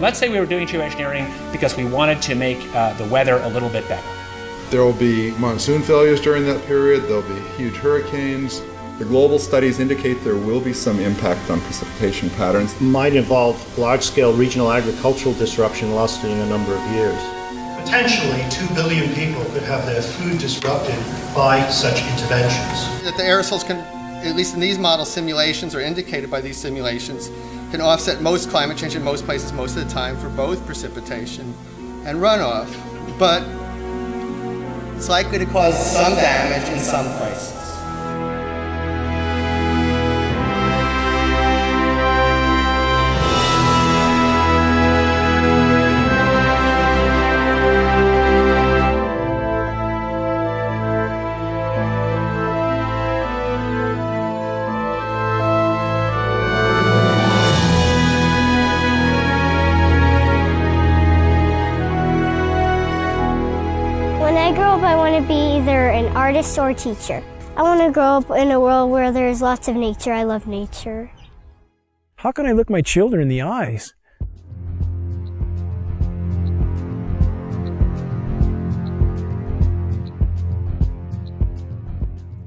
let's say we were doing geoengineering because we wanted to make the weather a little bit better. There will be monsoon failures during that period, there'll be huge hurricanes. The global studies indicate there will be some impact on precipitation patterns. Might involve large-scale regional agricultural disruption lasting a number of years. Potentially 2 billion people could have their food disrupted by such interventions. That the aerosols can, at least in these model simulations or indicated by these simulations, can offset most climate change in most places most of the time for both precipitation and runoff. But it's likely to cause some damage in some places. I want to be either an artist or a teacher. I want to grow up in a world where there's lots of nature. I love nature. How can I look my children in the eyes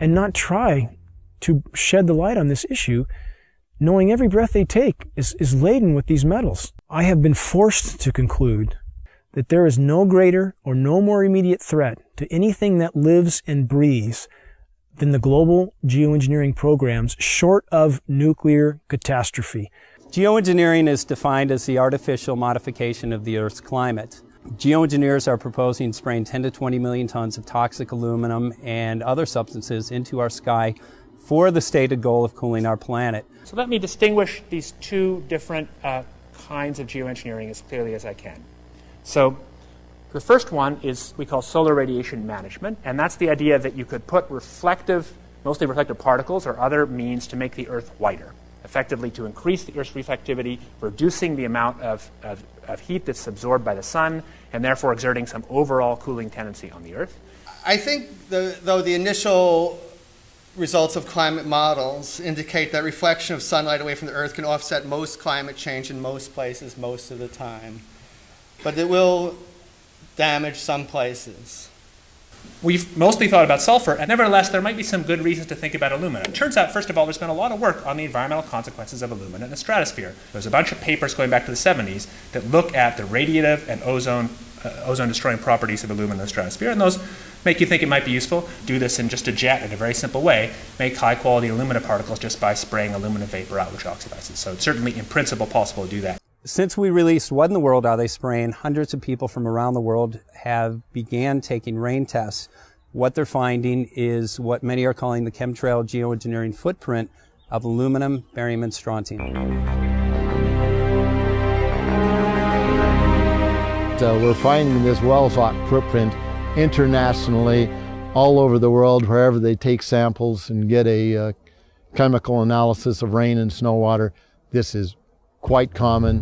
and not try to shed the light on this issue, knowing every breath they take is laden with these metals? I have been forced to conclude that there is no greater or no more immediate threat to anything that lives and breathes than the global geoengineering programs short of nuclear catastrophe. Geoengineering is defined as the artificial modification of the Earth's climate. Geoengineers are proposing spraying 10 to 20 million tons of toxic aluminum and other substances into our sky for the stated goal of cooling our planet. So let me distinguish these two different kinds of geoengineering as clearly as I can. So the first one is we call solar radiation management, and that's the idea that you could put mostly reflective particles or other means to make the Earth whiter, effectively to increase the Earth's reflectivity, reducing the amount of heat that's absorbed by the sun, and therefore exerting some overall cooling tendency on the Earth. I think, though the initial results of climate models indicate that reflection of sunlight away from the Earth can offset most climate change in most places most of the time. But it will damage some places. We've mostly thought about sulfur, and nevertheless, there might be some good reasons to think about alumina. It turns out, first of all, there's been a lot of work on the environmental consequences of alumina in the stratosphere. There's a bunch of papers going back to the 70s that look at the radiative and ozone-destroying properties of alumina in the stratosphere, and those make you think it might be useful. Do this in just a jet in a very simple way. Make high-quality alumina particles just by spraying aluminum vapor out, which oxidizes. So it's certainly, in principle, possible to do that. Since we released What in the World Are They Spraying?, hundreds of people from around the world have began taking rain tests. What they're finding is what many are calling the chemtrail geoengineering footprint of aluminum, barium, and strontium. So we're finding this well-thought footprint internationally, all over the world, wherever they take samples and get a chemical analysis of rain and snow water. This is quite common.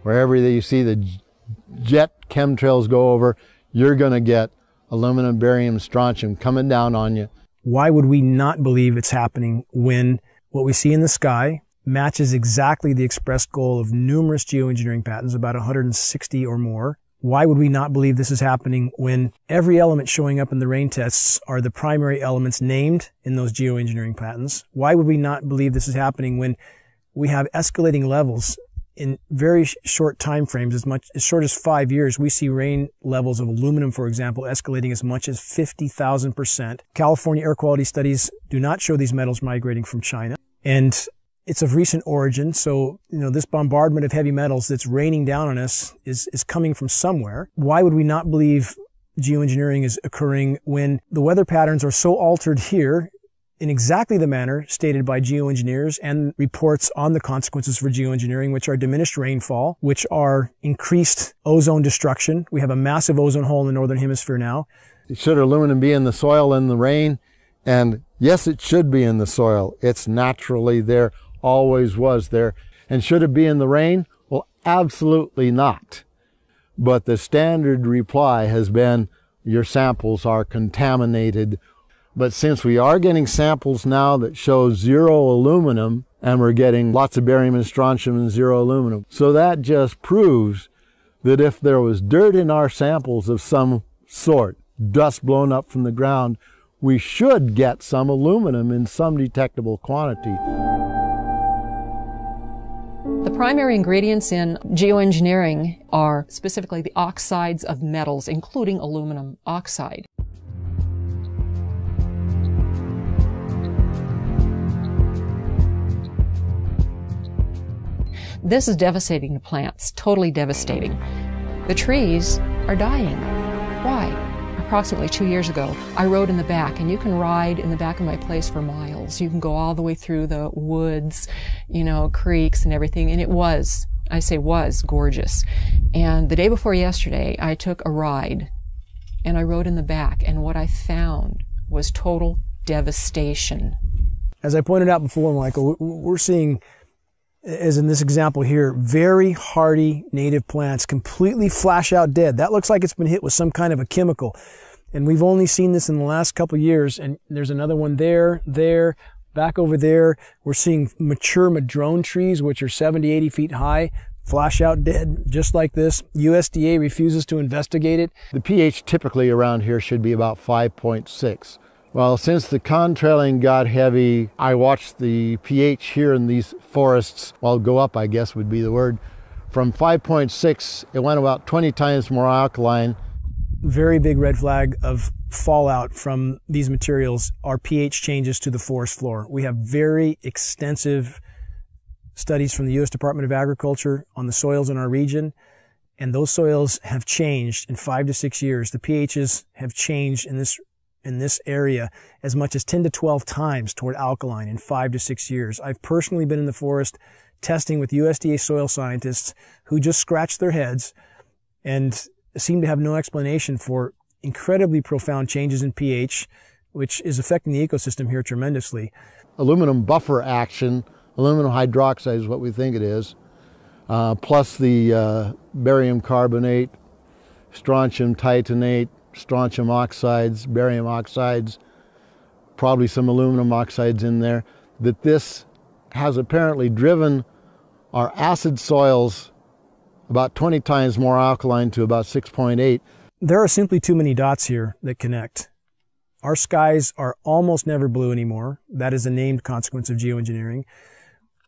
Wherever you see the jet chemtrails go over, you're going to get aluminum, barium, strontium coming down on you. Why would we not believe it's happening when what we see in the sky matches exactly the expressed goal of numerous geoengineering patents, about 160 or more? Why would we not believe this is happening when every element showing up in the rain tests are the primary elements named in those geoengineering patents? Why would we not believe this is happening when we have escalating levels in very short time frames, as short as 5 years? We see rain levels of aluminum, for example, escalating as much as 50,000%. California air quality studies do not show these metals migrating from China. And it's of recent origin, so this bombardment of heavy metals that's raining down on us is coming from somewhere. Why would we not believe geoengineering is occurring when the weather patterns are so altered here in exactly the manner stated by geoengineers and reports on the consequences for geoengineering, which are diminished rainfall, which are increased ozone destruction? We have a massive ozone hole in the northern hemisphere now. Should aluminum be in the soil in the rain? And yes, it should be in the soil. It's naturally there. Always was there. And should it be in the rain? Well, absolutely not. But the standard reply has been your samples are contaminated But since we are getting samples now that show 0 aluminum, and we're getting lots of barium and strontium and 0 aluminum, so that just proves that if there was dirt in our samples of some sort, dust blown up from the ground, we should get some aluminum in some detectable quantity. The primary ingredients in geoengineering are specifically the oxides of metals, including aluminum oxide. This is devastating to plants, totally devastating. The trees are dying. Why? Approximately 2 years ago, I rode in the back, and you can ride in the back of my place for miles. You can go all the way through the woods, you know, creeks and everything, and it was, I say was, gorgeous. And the day before yesterday, I took a ride, and I rode in the back, and what I found was total devastation. As I pointed out before, Michael, we're seeing, as in this example here, very hardy native plants completely flash out dead. That looks like it's been hit with some kind of a chemical. And we've only seen this in the last couple of years. And there's another one there, back over there. We're seeing mature madrone trees, which are 70, 80 feet high, flash out dead, just like this. USDA refuses to investigate it. The pH typically around here should be about 5.6. Well, since the contrailing got heavy, I watched the pH here in these forests, well, go up, I guess would be the word. From 5.6, it went about 20 times more alkaline. Very big red flag of fallout from these materials are pH changes to the forest floor. We have very extensive studies from the U.S. Department of Agriculture on the soils in our region, and those soils have changed in 5 to 6 years. The pHs have changed in this area as much as 10 to 12 times toward alkaline in 5 to 6 years. I've personally been in the forest testing with USDA soil scientists who just scratch their heads and seem to have no explanation for incredibly profound changes in pH, which is affecting the ecosystem here tremendously. Aluminum buffer action, aluminum hydroxide is what we think it is, plus the barium carbonate, strontium titanate, strontium oxides, barium oxides, probably some aluminum oxides in there, that this has apparently driven our acid soils about 20 times more alkaline to about 6.8. There are simply too many dots here that connect. Our skies are almost never blue anymore. That is a named consequence of geoengineering.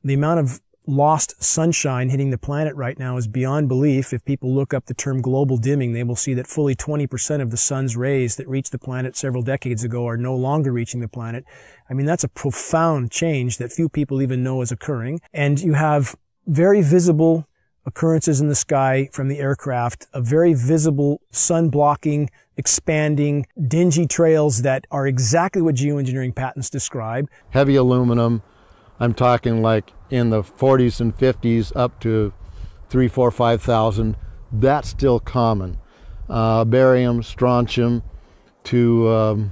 The amount of lost sunshine hitting the planet right now is beyond belief. If people look up the term global dimming, they will see that fully 20% of the sun's rays that reached the planet several decades ago are no longer reaching the planet. I mean, that's a profound change that few people even know is occurring. And you have very visible occurrences in the sky from the aircraft, a very visible sun-blocking, expanding, dingy trails that are exactly what geoengineering patents describe. Heavy aluminum, I'm talking like in the 40s and 50s up to 3,000, 4,000, 5,000. That's still common. Barium, strontium to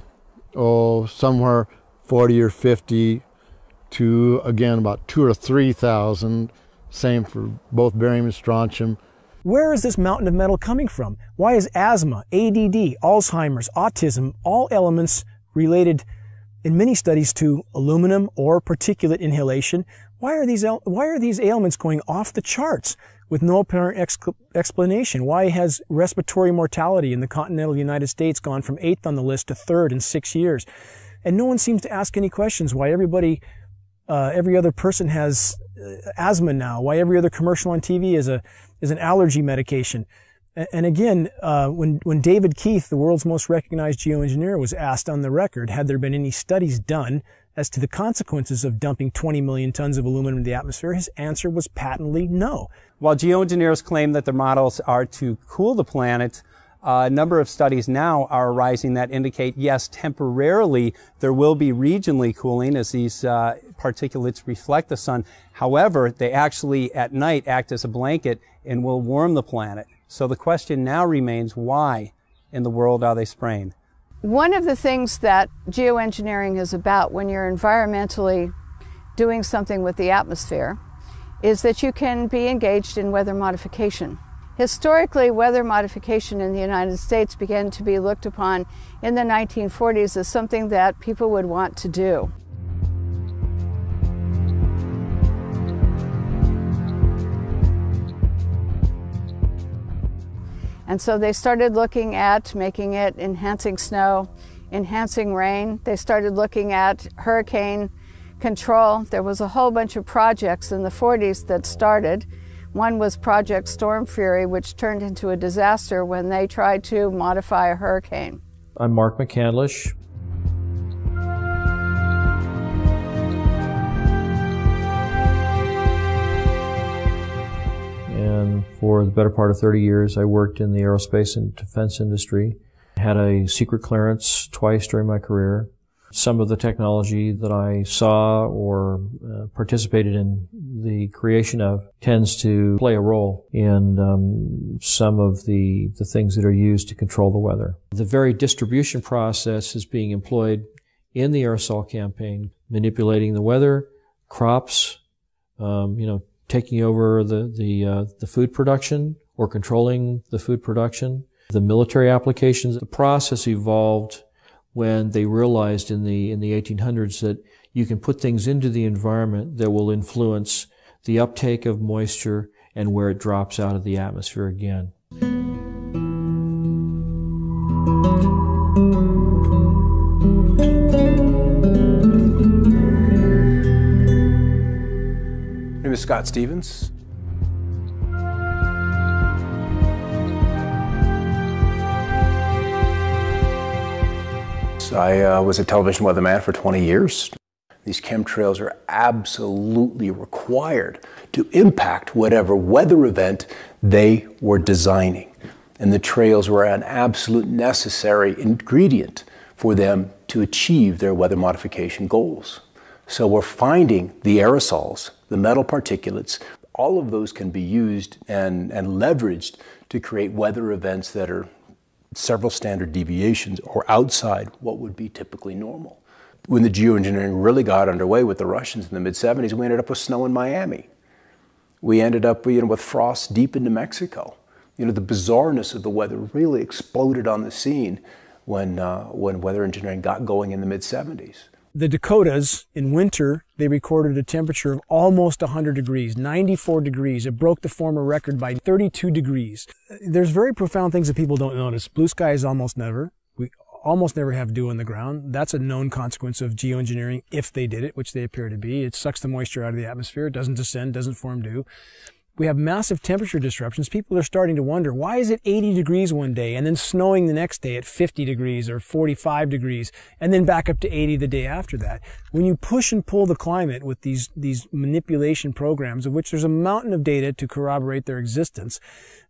somewhere 40 or 50 to, again, about 2,000 or 3,000. Same for both barium and strontium. Where is this mountain of metal coming from? Why is asthma, ADD, Alzheimer's, autism, all elements related in many studies to aluminum or particulate inhalation? Why are these ailments going off the charts with no apparent explanation? Why has respiratory mortality in the continental United States gone from 8th on the list to 3rd in 6 years? And no one seems to ask any questions. Why every other person has asthma now? Why every other commercial on TV is an allergy medication? And again, when David Keith, the world's most recognized geoengineer, was asked on the record, had there been any studies done as to the consequences of dumping 20 million tons of aluminum into the atmosphere, his answer was patently no. While geoengineers claim that their models are to cool the planet, a number of studies now are arising that indicate, yes, temporarily there will be regionally cooling as these particulates reflect the sun. However, they actually at night act as a blanket and will warm the planet. So the question now remains, why in the world are they spraying? One of the things that geoengineering is about when you're environmentally doing something with the atmosphere is that you can be engaged in weather modification. Historically, weather modification in the United States began to be looked upon in the 1940s as something that people would want to do. And so they started looking at making it enhancing snow, enhancing rain. They started looking at hurricane control. There was a whole bunch of projects in the 40s that started. One was Project Storm Fury, which turned into a disaster when they tried to modify a hurricane. I'm Mark McCandlish. And for the better part of 30 years, I worked in the aerospace and defense industry. I had a secret clearance twice during my career. Some of the technology that I saw or participated in the creation of tends to play a role in some of the things that are used to control the weather. The very distribution process is being employed in the aerosol campaign, manipulating the weather, crops, taking over the food production or controlling the food production. The military applications, the process evolved when they realized in the 1800s that you can put things into the environment that will influence the uptake of moisture and where it drops out of the atmosphere again. My name is Scott Stevens. I was a television weatherman for 20 years. These chemtrails are absolutely required to impact whatever weather event they were designing. And the trails were an absolute necessary ingredient for them to achieve their weather modification goals. So we're finding the aerosols, the metal particulates, all of those can be used and leveraged to create weather events that are several standard deviations or outside what would be typically normal. When the geoengineering really got underway with the Russians in the mid-70s, we ended up with snow in Miami. We ended up with frost deep into Mexico. The bizarreness of the weather really exploded on the scene when weather engineering got going in the mid-70s. The Dakotas, in winter, they recorded a temperature of almost 100 degrees, 94 degrees. It broke the former record by 32 degrees. There's very profound things that people don't notice. Blue skies almost never. We almost never have dew on the ground. That's a known consequence of geoengineering if they did it, which they appear to be. It sucks the moisture out of the atmosphere. It doesn't descend, doesn't form dew. We have massive temperature disruptions. People are starting to wonder, why is it 80 degrees one day and then snowing the next day at 50 degrees or 45 degrees and then back up to 80 the day after that? When you push and pull the climate with these manipulation programs, of which there's a mountain of data to corroborate their existence,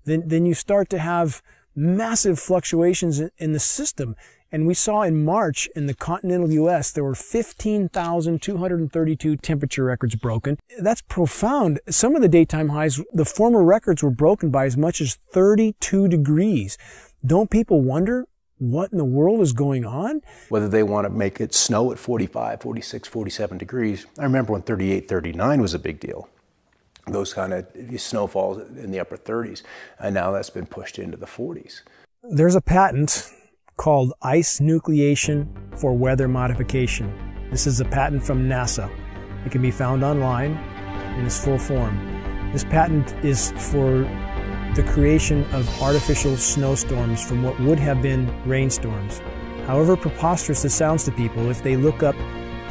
then you start to have massive fluctuations in the system. And we saw in March in the continental U.S., there were 15,232 temperature records broken. That's profound. Some of the daytime highs, the former records were broken by as much as 32 degrees. Don't people wonder what in the world is going on? Whether they want to make it snow at 45, 46, 47 degrees. I remember when 38, 39 was a big deal. Those kind of snowfalls in the upper 30s. And now that's been pushed into the 40s. There's a patent called ice nucleation for weather modification. This is a patent from NASA. It can be found online in its full form. This patent is for the creation of artificial snowstorms from what would have been rainstorms. However preposterous this sounds to people, if they look up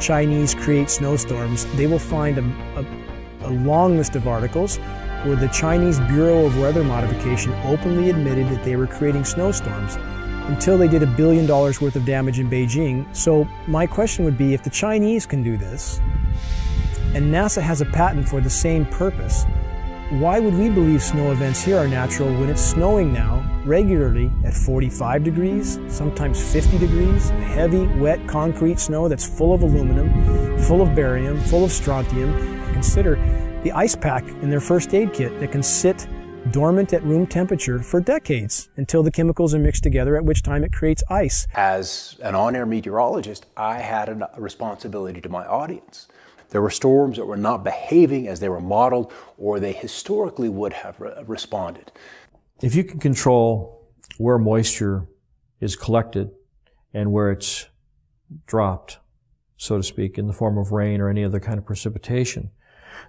Chinese create snowstorms, they will find a long list of articles where the Chinese Bureau of Weather Modification openly admitted that they were creating snowstorms until they did $1 billion worth of damage in Beijing. So my question would be, if the Chinese can do this, and NASA has a patent for the same purpose, why would we believe snow events here are natural when it's snowing now regularly at 45 degrees, sometimes 50 degrees, heavy, wet, concrete snow that's full of aluminum, full of barium, full of strontium? Consider the ice pack in their first aid kit that can sit dormant at room temperature for decades until the chemicals are mixed together, at which time it creates ice. As an on-air meteorologist, I had a responsibility to my audience. There were storms that were not behaving as they were modeled or they historically would have responded. If you can control where moisture is collected and where it's dropped, so to speak, in the form of rain or any other kind of precipitation,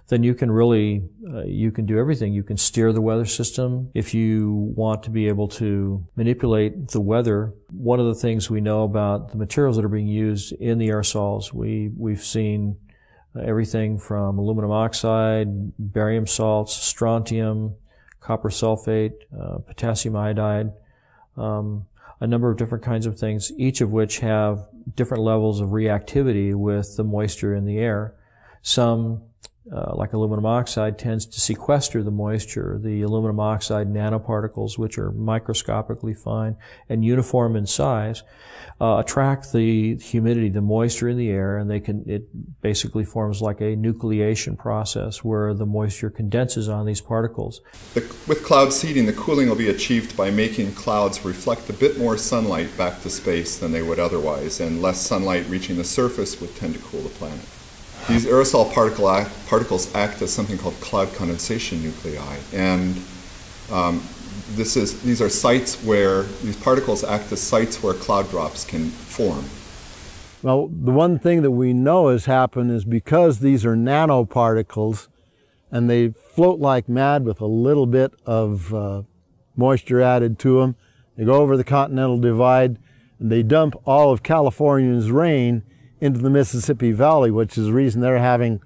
then you can really, you can do everything. You can steer the weather system. If you want to be able to manipulate the weather, one of the things we know about the materials that are being used in the aerosols, we've seen everything from aluminum oxide, barium salts, strontium, copper sulfate, potassium iodide, a number of different kinds of things, each of which have different levels of reactivity with the moisture in the air. Some, like aluminum oxide, tends to sequester the moisture. The aluminum oxide nanoparticles, which are microscopically fine and uniform in size, attract the humidity, the moisture in the air, and it basically forms like a nucleation process where the moisture condenses on these particles. With cloud seeding, the cooling will be achieved by making clouds reflect a bit more sunlight back to space than they would otherwise, and less sunlight reaching the surface would tend to cool the planet. These aerosol particles act as something called cloud condensation nuclei, and these are sites where these particles act as sites where cloud drops can form. Well, the one thing that we know has happened is because these are nanoparticles and they float like mad with a little bit of moisture added to them, they go over the Continental Divide and they dump all of California's rain into the Mississippi Valley, which is the reason they're having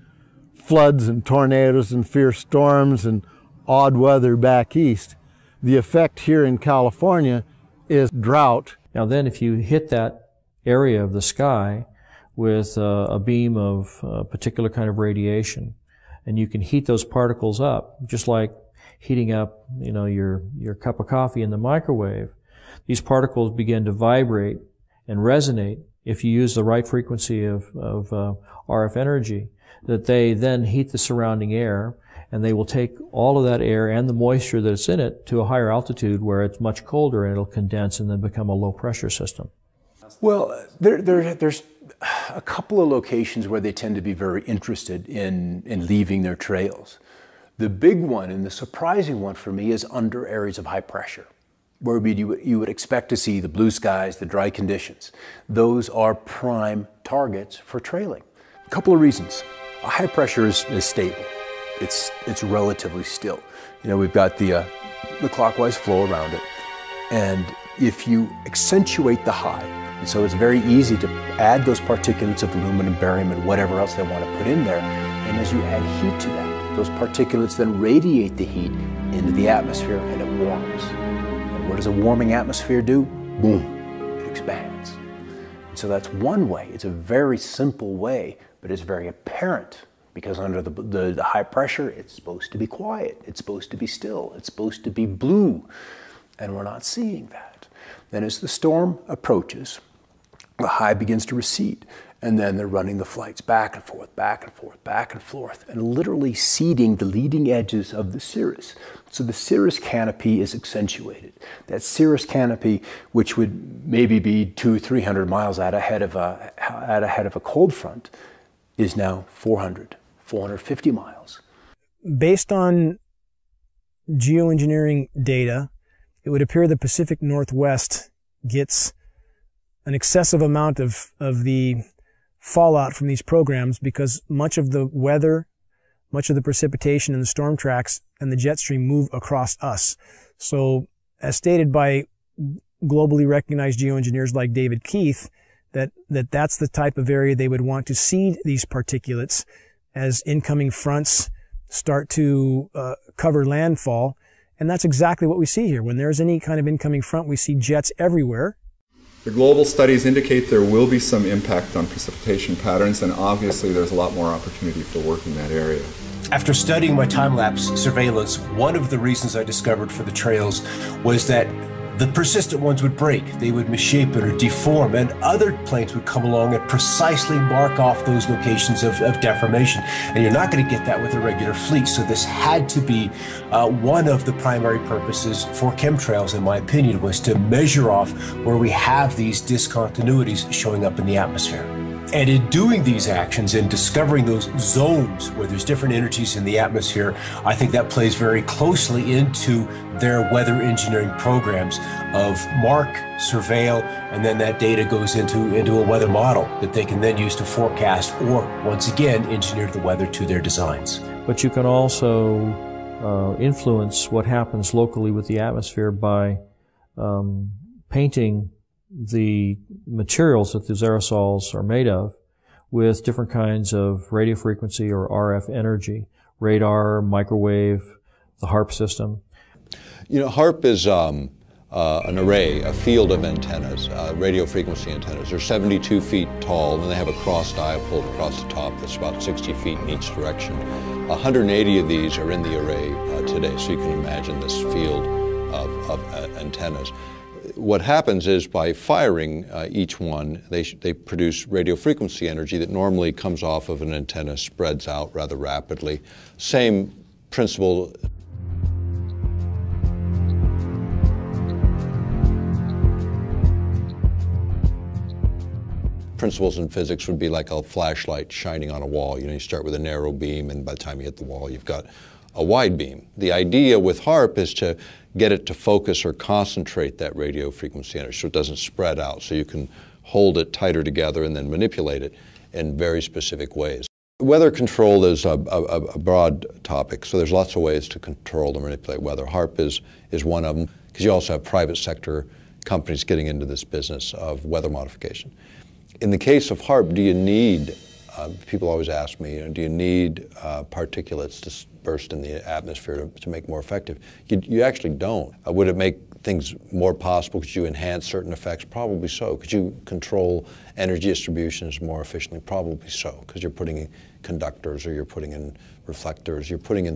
floods and tornadoes and fierce storms and odd weather back east. The effect here in California is drought. Now then, if you hit that area of the sky with a beam of a particular kind of radiation, and you can heat those particles up, just like heating up, your cup of coffee in the microwave, these particles begin to vibrate and resonate if you use the right frequency of RF energy, that they then heat the surrounding air, and they will take all of that air and the moisture that's in it to a higher altitude where it's much colder, and it'll condense and then become a low pressure system. Well, there's a couple of locations where they tend to be very interested in leaving their trails. The big one and the surprising one for me is under areas of high pressure, where you would expect to see the blue skies, the dry conditions. Those are prime targets for trailing. A couple of reasons. High pressure is stable. It's relatively still. We've got the clockwise flow around it. And if you accentuate the high, and so it's very easy to add those particulates of aluminum, barium, and whatever else they want to put in there. And as you add heat to that, those particulates then radiate the heat into the atmosphere and it warms. What does a warming atmosphere do? Boom, it expands. And so that's one way. It's a very simple way, but it's very apparent because under the high pressure, it's supposed to be quiet. It's supposed to be still. It's supposed to be blue. And we're not seeing that. Then as the storm approaches, the high begins to recede. And then they're running the flights back and forth, back and forth, back and forth, and literally seeding the leading edges of the cirrus. So the cirrus canopy is accentuated. That cirrus canopy, which would maybe be 200-300 miles out ahead of a cold front, is now 450 miles. Based on geoengineering data, it would appear the Pacific Northwest gets an excessive amount of the fallout from these programs because much of the weather, much of the precipitation and the storm tracks and the jet stream move across us. So as stated by globally recognized geoengineers like David Keith, that's the type of area they would want to seed these particulates as incoming fronts start to cover landfall. And that's exactly what we see here. When there's any kind of incoming front, we see jets everywhere. The global studies indicate there will be some impact on precipitation patterns, and obviously there's a lot more opportunity for work in that area. After studying my time-lapse surveillance, one of the reasons I discovered for the trails was that the persistent ones would break, they would misshape it or deform, and other planes would come along and precisely mark off those locations of deformation. And you're not going to get that with a regular fleet, so this had to be one of the primary purposes for chemtrails, in my opinion, was to measure off where we have these discontinuities showing up in the atmosphere. And in doing these actions and discovering those zones where there's different energies in the atmosphere, I think that plays very closely into their weather engineering programs of mark, surveil, and then that data goes into a weather model that they can then use to forecast or, once again, engineer the weather to their designs. But you can also influence what happens locally with the atmosphere by painting the materials that these aerosols are made of with different kinds of radio frequency or RF energy, radar, microwave, the HARP system. You know, HARP is an array, a field of antennas, radio frequency antennas. They're 72 feet tall, and they have a cross diapole across the top that's about 60 feet in each direction. 180 of these are in the array today, so you can imagine this field of antennas. What happens is by firing each one, they produce radio frequency energy that normally comes off of an antenna, spreads out rather rapidly. Same principle. Principles in physics would be like a flashlight shining on a wall. You know, you start with a narrow beam, and by the time you hit the wall, you've got a wide beam. The idea with HARP is to get it to focus or concentrate that radio frequency energy so it doesn't spread out, so you can hold it tighter together and then manipulate it in very specific ways. Weather control is a broad topic, so there's lots of ways to control and manipulate weather. HARP is one of them, because you also have private sector companies getting into this business of weather modification. In the case of HARP, do you need, people always ask me, do you need particulates to burst in the atmosphere to make more effective? You actually don't. Would it make things more possible? Could you enhance certain effects? Probably so. Could you control energy distributions more efficiently? Probably so, because you're putting in conductors, or you're putting in reflectors, you're putting in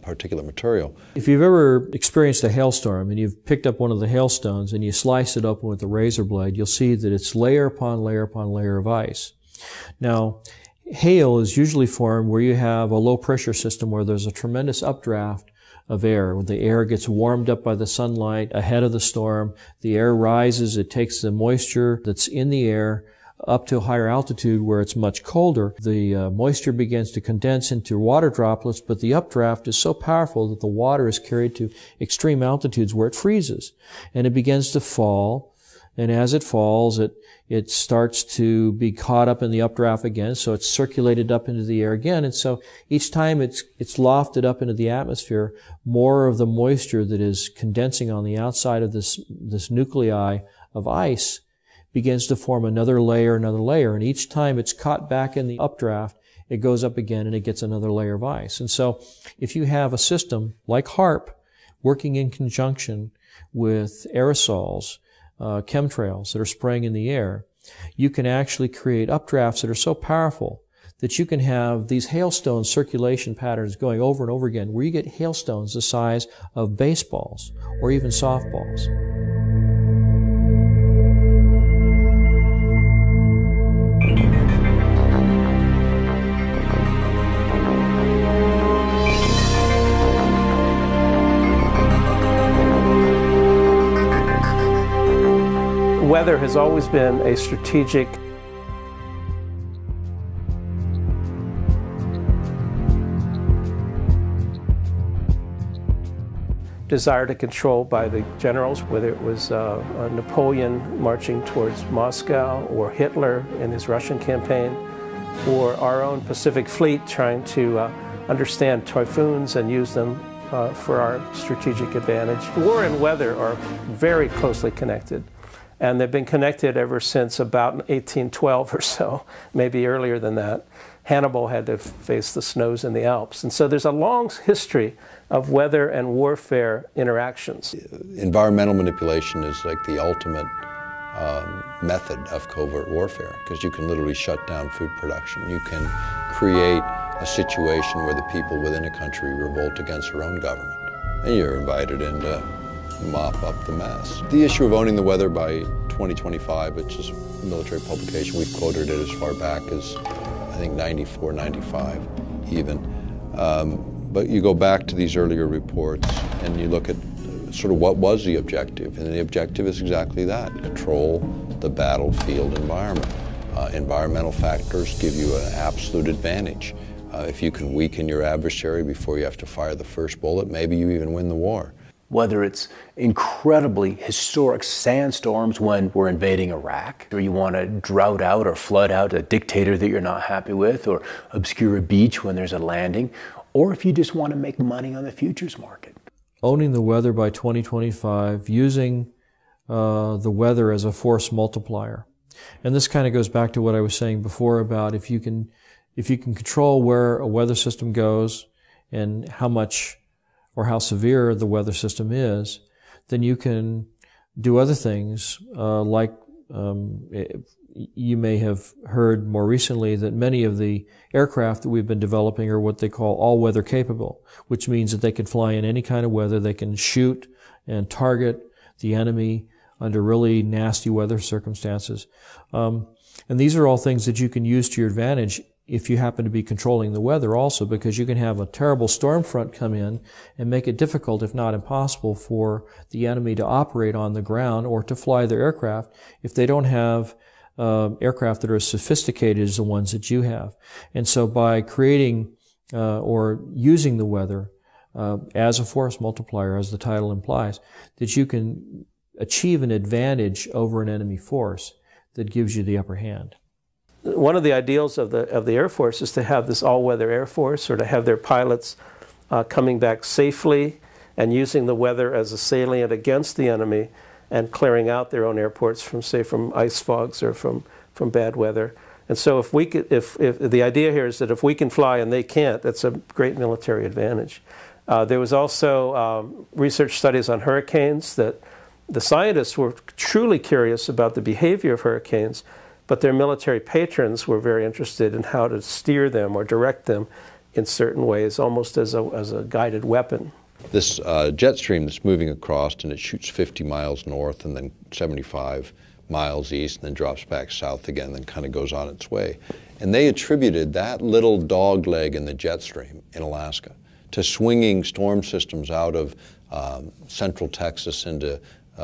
particulate material. If you've ever experienced a hailstorm and you've picked up one of the hailstones and you slice it open with a razor blade, you'll see that it's layer upon layer upon layer of ice. Now, hail is usually formed where you have a low pressure system where there's a tremendous updraft of air. When the air gets warmed up by the sunlight ahead of the storm, the air rises, it takes the moisture that's in the air up to a higher altitude where it's much colder. The moisture begins to condense into water droplets, but the updraft is so powerful that the water is carried to extreme altitudes where it freezes. And it begins to fall, and as it falls, it starts to be caught up in the updraft again, so it's circulated up into the air again, and so each time it's lofted up into the atmosphere, more of the moisture that is condensing on the outside of this nuclei of ice begins to form another layer, and each time it's caught back in the updraft, it goes up again and it gets another layer of ice. And so if you have a system like HARP working in conjunction with aerosols, chemtrails that are spraying in the air, you can actually create updrafts that are so powerful that you can have these hailstone circulation patterns going over and over again, where you get hailstones the size of baseballs or even softballs. Weather has always been a strategic desire to control by the generals, whether it was Napoleon marching towards Moscow, or Hitler in his Russian campaign, or our own Pacific Fleet trying to understand typhoons and use them for our strategic advantage. War and weather are very closely connected. And they've been connected ever since about 1812 or so, maybe earlier than that. Hannibal had to face the snows in the Alps. And so there's a long history of weather and warfare interactions. Environmental manipulation is like the ultimate method of covert warfare, because you can literally shut down food production. You can create a situation where the people within a country revolt against their own government. And you're invited in to mop up the mess. The issue of owning the weather by 2025, which is a military publication, we've quoted it as far back as, I think, 94, 95 even. But you go back to these earlier reports and you look at sort of what was the objective, and the objective is exactly that: control the battlefield environment. Environmental factors give you an absolute advantage. If you can weaken your adversary before you have to fire the first bullet, maybe you even win the war. Whether it's incredibly historic sandstorms when we're invading Iraq, or you want to drought out or flood out a dictator that you're not happy with, or obscure a beach when there's a landing, or if you just want to make money on the futures market. Owning the weather by 2025, using the weather as a force multiplier. And this kind of goes back to what I was saying before about if you can control where a weather system goes and how much or how severe the weather system is, then you can do other things like you may have heard more recently that many of the aircraft that we've been developing are what they call all-weather capable, which means that they can fly in any kind of weather. They can shoot and target the enemy under really nasty weather circumstances. And these are all things that you can use to your advantage if you happen to be controlling the weather also, because you can have a terrible storm front come in and make it difficult, if not impossible, for the enemy to operate on the ground or to fly their aircraft if they don't have aircraft that are as sophisticated as the ones that you have. And so by creating or using the weather as a force multiplier, as the title implies, that you can achieve an advantage over an enemy force that gives you the upper hand. One of the ideals of the Air Force is to have this all-weather Air Force, or to have their pilots coming back safely and using the weather as a salient against the enemy and clearing out their own airports from, say, from ice fogs or from bad weather. And so if the idea here is that if we can fly and they can't, that's a great military advantage. There was also research studies on hurricanes that the scientists were truly curious about the behavior of hurricanes, but their military patrons were very interested in how to steer them or direct them in certain ways, almost as a guided weapon. This jet stream that's moving across, and it shoots 50 miles north and then 75 miles east and then drops back south again, then kind of goes on its way. And they attributed that little dog leg in the jet stream in Alaska to swinging storm systems out of central Texas into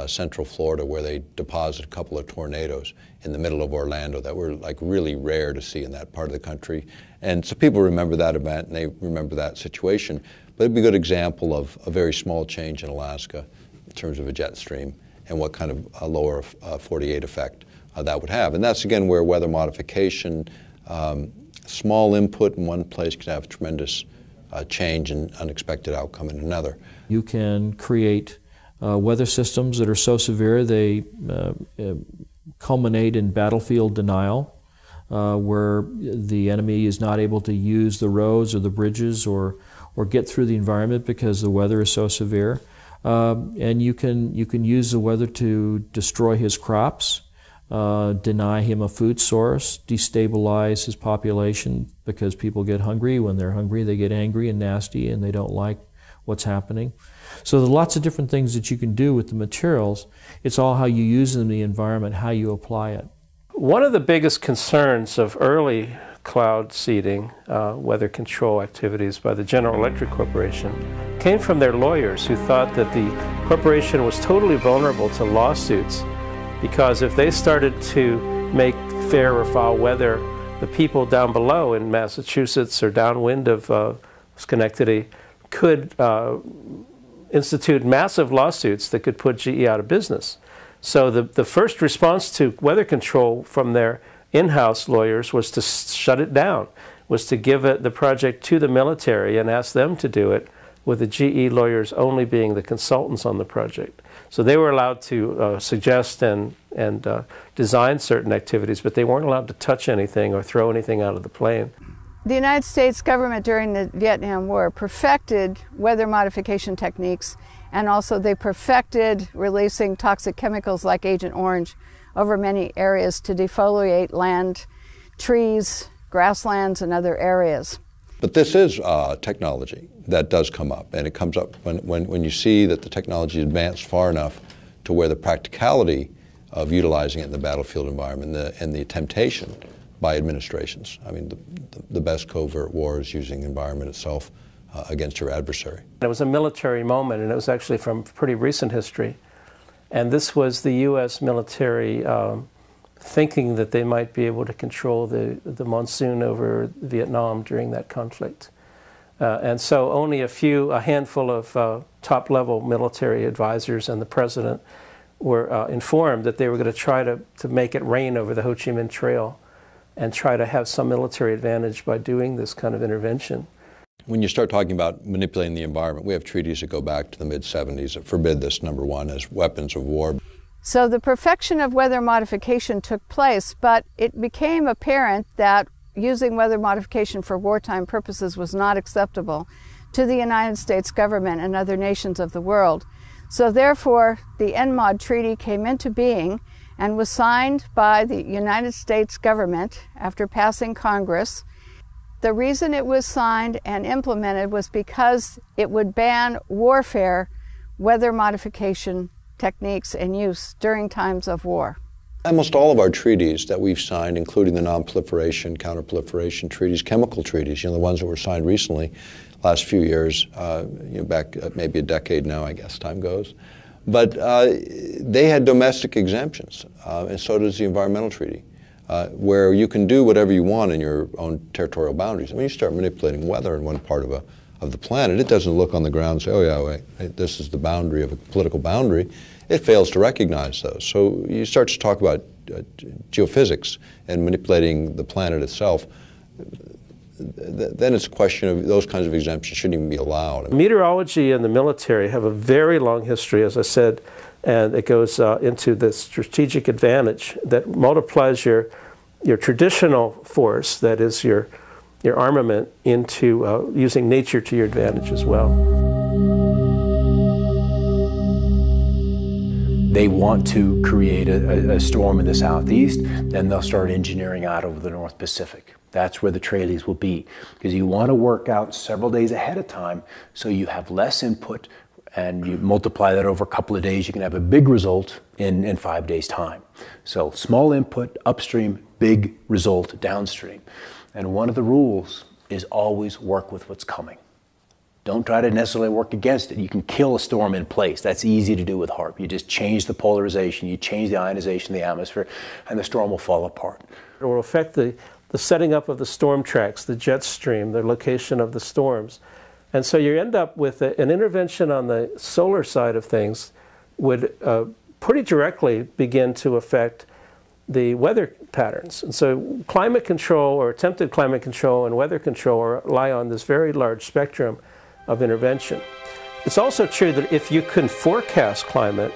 central Florida, where they deposit a couple of tornadoes in the middle of Orlando that were like really rare to see in that part of the country. And so people remember that event and they remember that situation. But it'd be a good example of a very small change in Alaska in terms of a jet stream and what kind of a lower 48 effect that would have. And that's again where weather modification, small input in one place can have tremendous change and unexpected outcome in another. You can create weather systems that are so severe they culminate in battlefield denial, where the enemy is not able to use the roads or the bridges or get through the environment because the weather is so severe. And you can use the weather to destroy his crops, deny him a food source, destabilize his population because people get hungry. When they're hungry, they get angry and nasty and they don't like what's happening. So there are lots of different things that you can do with the materials. It's all how you use them in the environment, how you apply it. One of the biggest concerns of early cloud seeding, weather control activities by the General Electric Corporation came from their lawyers, who thought that the corporation was totally vulnerable to lawsuits, because if they started to make fair or foul weather, the people down below in Massachusetts or downwind of Schenectady could institute massive lawsuits that could put GE out of business. So the first response to weather control from their in-house lawyers was to shut it down, was to give the project to the military and ask them to do it, with the GE lawyers only being the consultants on the project. So they were allowed to suggest and design certain activities, but they weren't allowed to touch anything or throw anything out of the plane. The United States government during the Vietnam War perfected weather modification techniques, and also they perfected releasing toxic chemicals like Agent Orange over many areas to defoliate land, trees, grasslands, and other areas. But this is technology that does come up, and it comes up when you see that the technology is advanced far enough to where the practicality of utilizing it in the battlefield environment and the temptation by administrations. I mean, the best covert war is using the environment itself against your adversary. It was a military moment, and it was actually from pretty recent history. And this was the U.S. military thinking that they might be able to control the monsoon over Vietnam during that conflict. And so only a handful of top-level military advisors and the president were informed that they were going to try to make it rain over the Ho Chi Minh Trail and try to have some military advantage by doing this kind of intervention. When you start talking about manipulating the environment, we have treaties that go back to the mid-70s that forbid this, number one, as weapons of war. So the perfection of weather modification took place, but it became apparent that using weather modification for wartime purposes was not acceptable to the United States government and other nations of the world. So therefore, the NMOD Treaty came into being and was signed by the United States government after passing Congress. The reason it was signed and implemented was because it would ban warfare, weather modification techniques and use during times of war. Almost all of our treaties that we've signed, including the non-proliferation, counter-proliferation treaties, chemical treaties, the ones that were signed recently, last few years, back maybe a decade now, I guess time goes. But they had domestic exemptions, and so does the environmental treaty, where you can do whatever you want in your own territorial boundaries. I mean, you start manipulating weather in one part of the planet, it doesn't look on the ground and say, oh yeah, wait, this is the boundary of a political boundary. It fails to recognize those. So you start to talk about geophysics and manipulating the planet itself. Then it's a question of those kinds of exemptions shouldn't even be allowed. Meteorology and the military have a very long history, as I said, and it goes into the strategic advantage that multiplies your traditional force, that is your armament, into using nature to your advantage as well. They want to create a storm in the southeast, then they'll start engineering out over the North Pacific. That's where the trailees will be, because you want to work out several days ahead of time so you have less input, and you multiply that over a couple of days, you can have a big result in 5 days' time. So small input upstream, big result downstream. And one of the rules is always work with what's coming. Don't try to necessarily work against it. You can kill a storm in place. That's easy to do with HAARP. You just change the polarization, you change the ionization of the atmosphere, and the storm will fall apart. It will affect the setting up of the storm tracks, the jet stream, the location of the storms. And so you end up with an intervention on the solar side of things would pretty directly begin to affect the weather patterns. And so climate control, or attempted climate control, and weather control lie on this very large spectrum of intervention. It's also true that if you can forecast climate,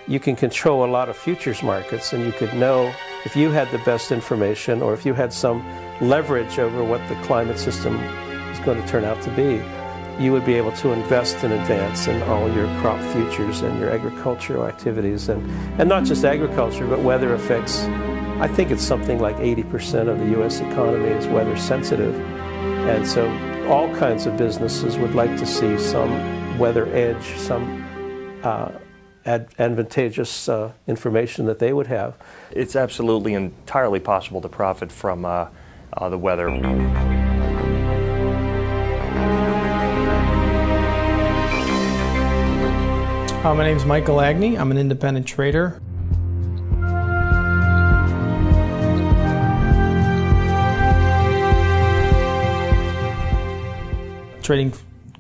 you can control a lot of futures markets, and you could know if you had the best information, or if you had some leverage over what the climate system is going to turn out to be, you would be able to invest in advance in all your crop futures and your agricultural activities, and not just agriculture, but weather effects. I think it's something like 80% of the U.S. economy is weather sensitive, and so all kinds of businesses would like to see some weather edge, some advantageous information that they would have. It's absolutely entirely possible to profit from the weather. My name is Michael Agney. I'm an independent trader. Trading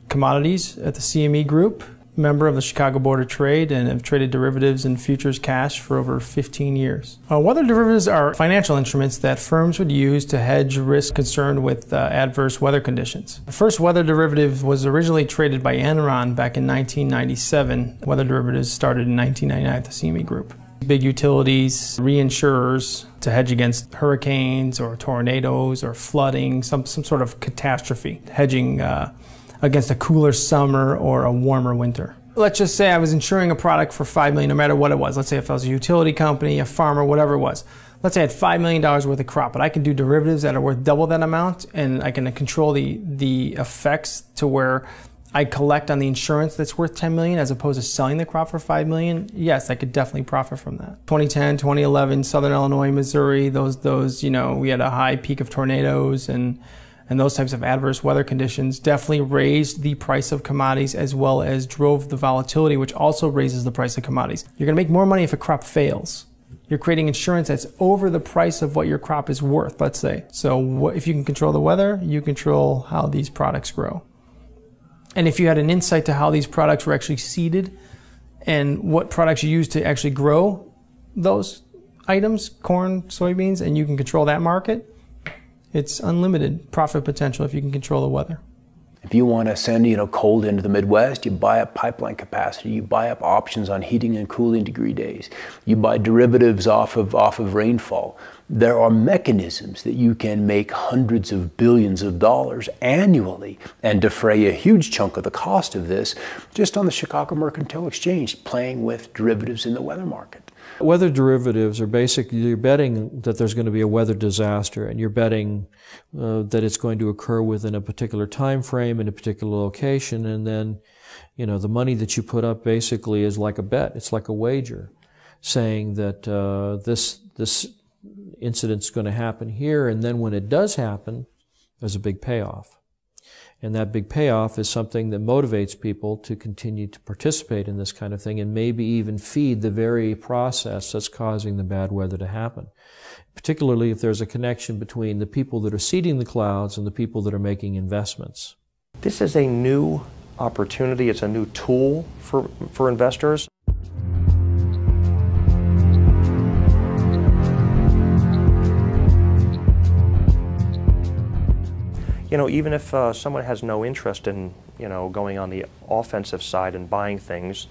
commodities at the CME Group, member of the Chicago Board of Trade, and have traded derivatives and futures cash for over 15 years. Weather derivatives are financial instruments that firms would use to hedge risk concerned with adverse weather conditions. The first weather derivative was originally traded by Enron back in 1997. Weather derivatives started in 1999 at the CME Group. Big utilities, reinsurers to hedge against hurricanes or tornadoes or flooding, some sort of catastrophe, hedging against a cooler summer or a warmer winter. Let's just say I was insuring a product for $5 million, no matter what it was. Let's say if I was a utility company, a farmer, whatever it was. Let's say I had $5 million worth of crop, but I can do derivatives that are worth double that amount, and I can control the effects to where I collect on the insurance that's worth $10 million as opposed to selling the crop for $5 million. Yes, I could definitely profit from that. 2010, 2011, Southern Illinois, Missouri, those we had a high peak of tornadoes and those types of adverse weather conditions definitely raised the price of commodities as well as drove the volatility, which also raises the price of commodities. You're going to make more money if a crop fails. You're creating insurance that's over the price of what your crop is worth, let's say. So if you can control the weather, you control how these products grow. And if you had an insight to how these products were actually seeded and what products you use to actually grow those items, corn, soybeans, and you can control that market, it's unlimited profit potential if you can control the weather. If you want to send, cold into the Midwest, you buy up pipeline capacity, you buy up options on heating and cooling degree days, you buy derivatives off of rainfall. There are mechanisms that you can make hundreds of billions of dollars annually and defray a huge chunk of the cost of this just on the Chicago Mercantile Exchange, playing with derivatives in the weather market. Weather derivatives are basically, you're betting that there's going to be a weather disaster, and you're betting that it's going to occur within a particular time frame in a particular location, and then, the money that you put up basically is like a bet. It's like a wager, saying that this incident's going to happen here, and then when it does happen, there's a big payoff. And that big payoff is something that motivates people to continue to participate in this kind of thing and maybe even feed the very process that's causing the bad weather to happen. Particularly if there's a connection between the people that are seeding the clouds and the people that are making investments. This is a new opportunity. It's a new tool for investors. Even if someone has no interest in, going on the offensive side and buying things,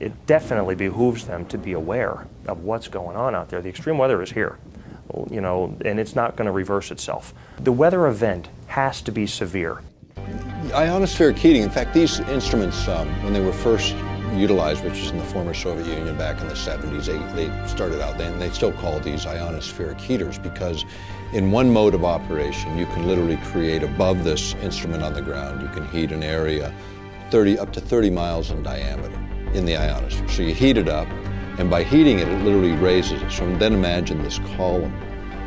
it definitely behooves them to be aware of what's going on out there. The extreme weather is here, and it's not going to reverse itself. The weather event has to be severe. Ionospheric heating, in fact, these instruments, when they were first utilized, which is in the former Soviet Union back in the 70s, they started out then, they still call these ionospheric heaters because in one mode of operation, you can literally create above this instrument on the ground, you can heat an area up to 30 miles in diameter in the ionosphere. So you heat it up, and by heating it, it literally raises it. So then imagine this column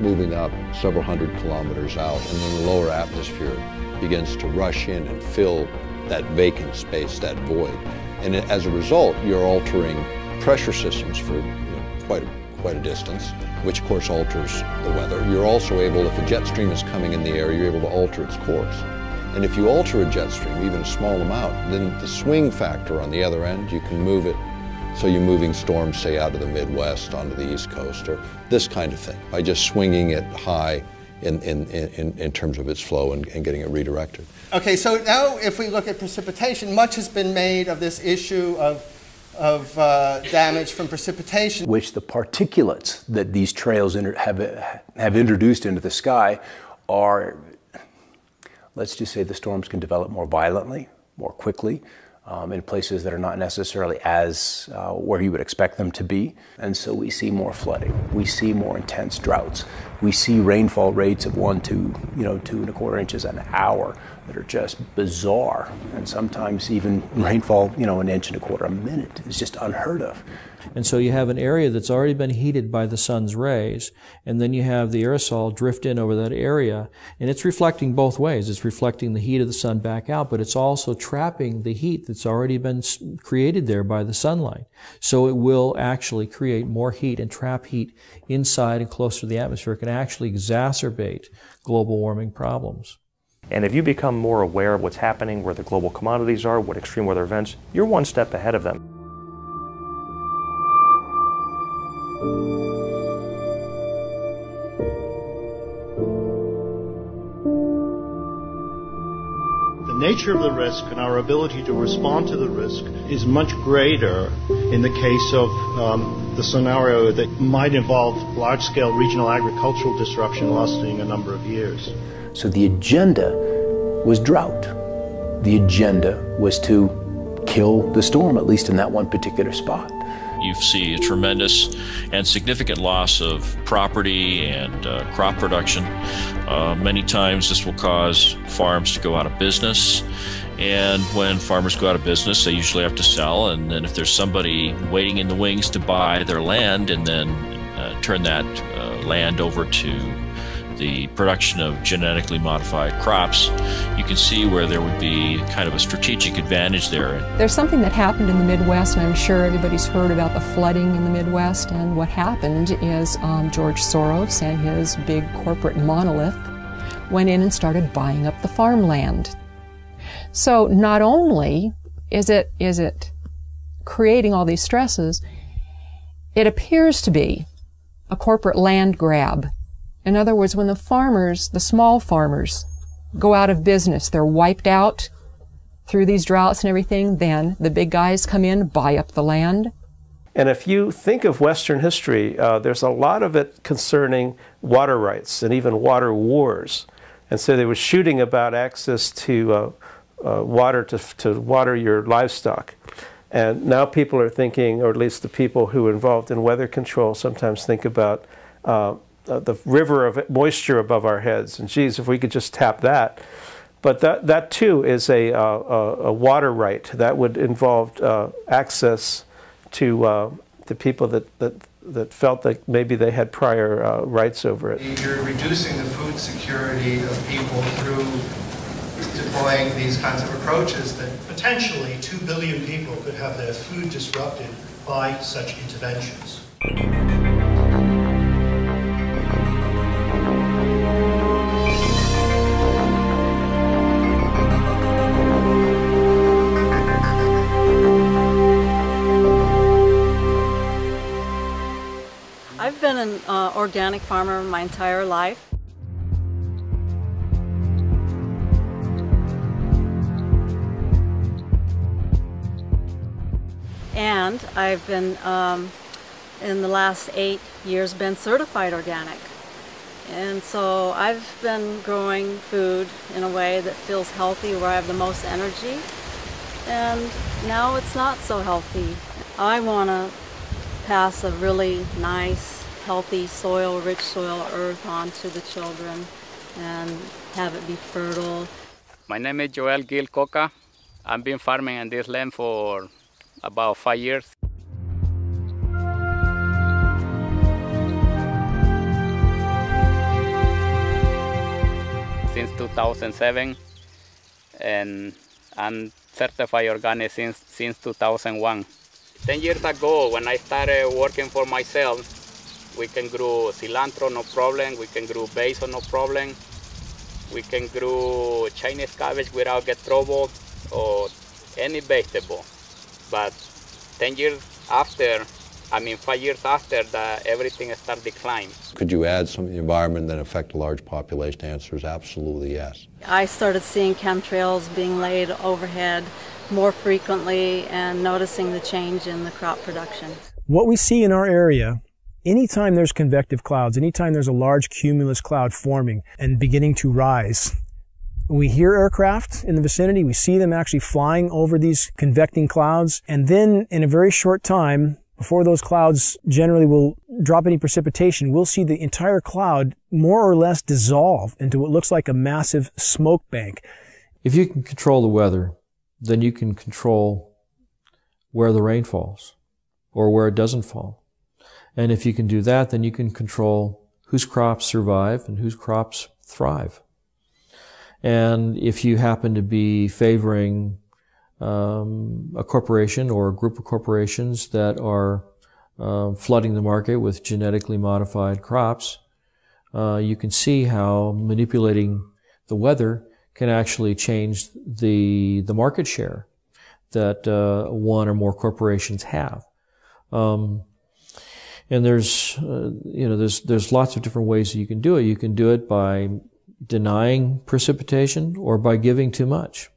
moving up several hundred kilometers out, and then the lower atmosphere begins to rush in and fill that vacant space, that void. And as a result, you're altering pressure systems for quite a distance, which of course alters the weather. You're also able, if a jet stream is coming in the air, you're able to alter its course. And if you alter a jet stream, even a small amount, then the swing factor on the other end, you can move it. So you're moving storms, say, out of the Midwest onto the East Coast, or this kind of thing, by just swinging it high in terms of its flow and getting it redirected. Okay, so now if we look at precipitation, much has been made of this issue of damage from precipitation. Which the particulates that these trails have introduced into the sky are, let's just say the storms can develop more violently, more quickly, in places that are not necessarily as where you would expect them to be. And so we see more flooding. We see more intense droughts. We see rainfall rates of 1 to 2¼ inches an hour that are just bizarre. And sometimes even rainfall, 1.25 inches a minute is just unheard of. And so you have an area that's already been heated by the sun's rays, and then you have the aerosol drift in over that area, and it's reflecting both ways. It's reflecting the heat of the sun back out, but it's also trapping the heat that's already been created there by the sunlight. So it will actually create more heat and trap heat inside and closer to the atmosphere. It can actually exacerbate global warming problems. And if you become more aware of what's happening, where the global commodities are, what extreme weather events, you're one step ahead of them. The nature of the risk and our ability to respond to the risk is much greater in the case of the scenario that might involve large-scale regional agricultural disruption lasting a number of years. So the agenda was drought. The agenda was to kill the storm, at least in that one particular spot. You see a tremendous and significant loss of property and crop production. Many times this will cause farms to go out of business, and when farmers go out of business, they usually have to sell, and then if there's somebody waiting in the wings to buy their land and then turn that land over to the production of genetically modified crops, you can see where there would be kind of a strategic advantage there. There's something that happened in the Midwest, and I'm sure everybody's heard about the flooding in the Midwest, and what happened is George Soros and his big corporate monolith went in and started buying up the farmland. So not only is it creating all these stresses, it appears to be a corporate land grab. In other words, when the farmers, the small farmers, go out of business, they're wiped out through these droughts and everything, then the big guys come in, buy up the land. And if you think of Western history, there's a lot of it concerning water rights and even water wars. And so they were shooting about access to water to water your livestock. And now people are thinking, or at least the people who are involved in weather control sometimes think about the river of moisture above our heads. And geez, if we could just tap that. But that too is a water right that would involve access to people that felt that maybe they had prior rights over it. You're reducing the food security of people through deploying these kinds of approaches that Potentially 2 billion people could have their food disrupted by such interventions. I've been an organic farmer my entire life. And I've been, in the last 8 years, been certified organic. And so I've been growing food in a way that feels healthy, where I have the most energy. And now it's not so healthy. I want to pass a really nice, healthy soil, rich soil, earth on to the children and have it be fertile. My name is Joel Gil Coca. I've been farming in this land for about 5 years. Since 2007, and I'm certified organic since 2001. 10 years ago, when I started working for myself, we can grow cilantro, no problem. We can grow basil, no problem. We can grow Chinese cabbage without get trouble, or any vegetable. But 10 years after, 5 years after, that everything started declining. Could you add some of the environment that affect a large population? The answer is absolutely yes. I started seeing chemtrails being laid overhead more frequently and noticing the change in the crop production. What we see in our area, anytime there's convective clouds, anytime there's a large cumulus cloud forming and beginning to rise, we hear aircraft in the vicinity, we see them actually flying over these convecting clouds, and then in a very short time, before those clouds generally will drop any precipitation, we'll see the entire cloud more or less dissolve into what looks like a massive smoke bank. If you can control the weather, then you can control where the rain falls or where it doesn't fall. And if you can do that, then you can control whose crops survive and whose crops thrive. And if you happen to be favoring a corporation or a group of corporations that are flooding the market with genetically modified crops, you can see how manipulating the weather can actually change the market share that one or more corporations have. And there's lots of different ways that you can do it. You can do it by denying precipitation or by giving too much.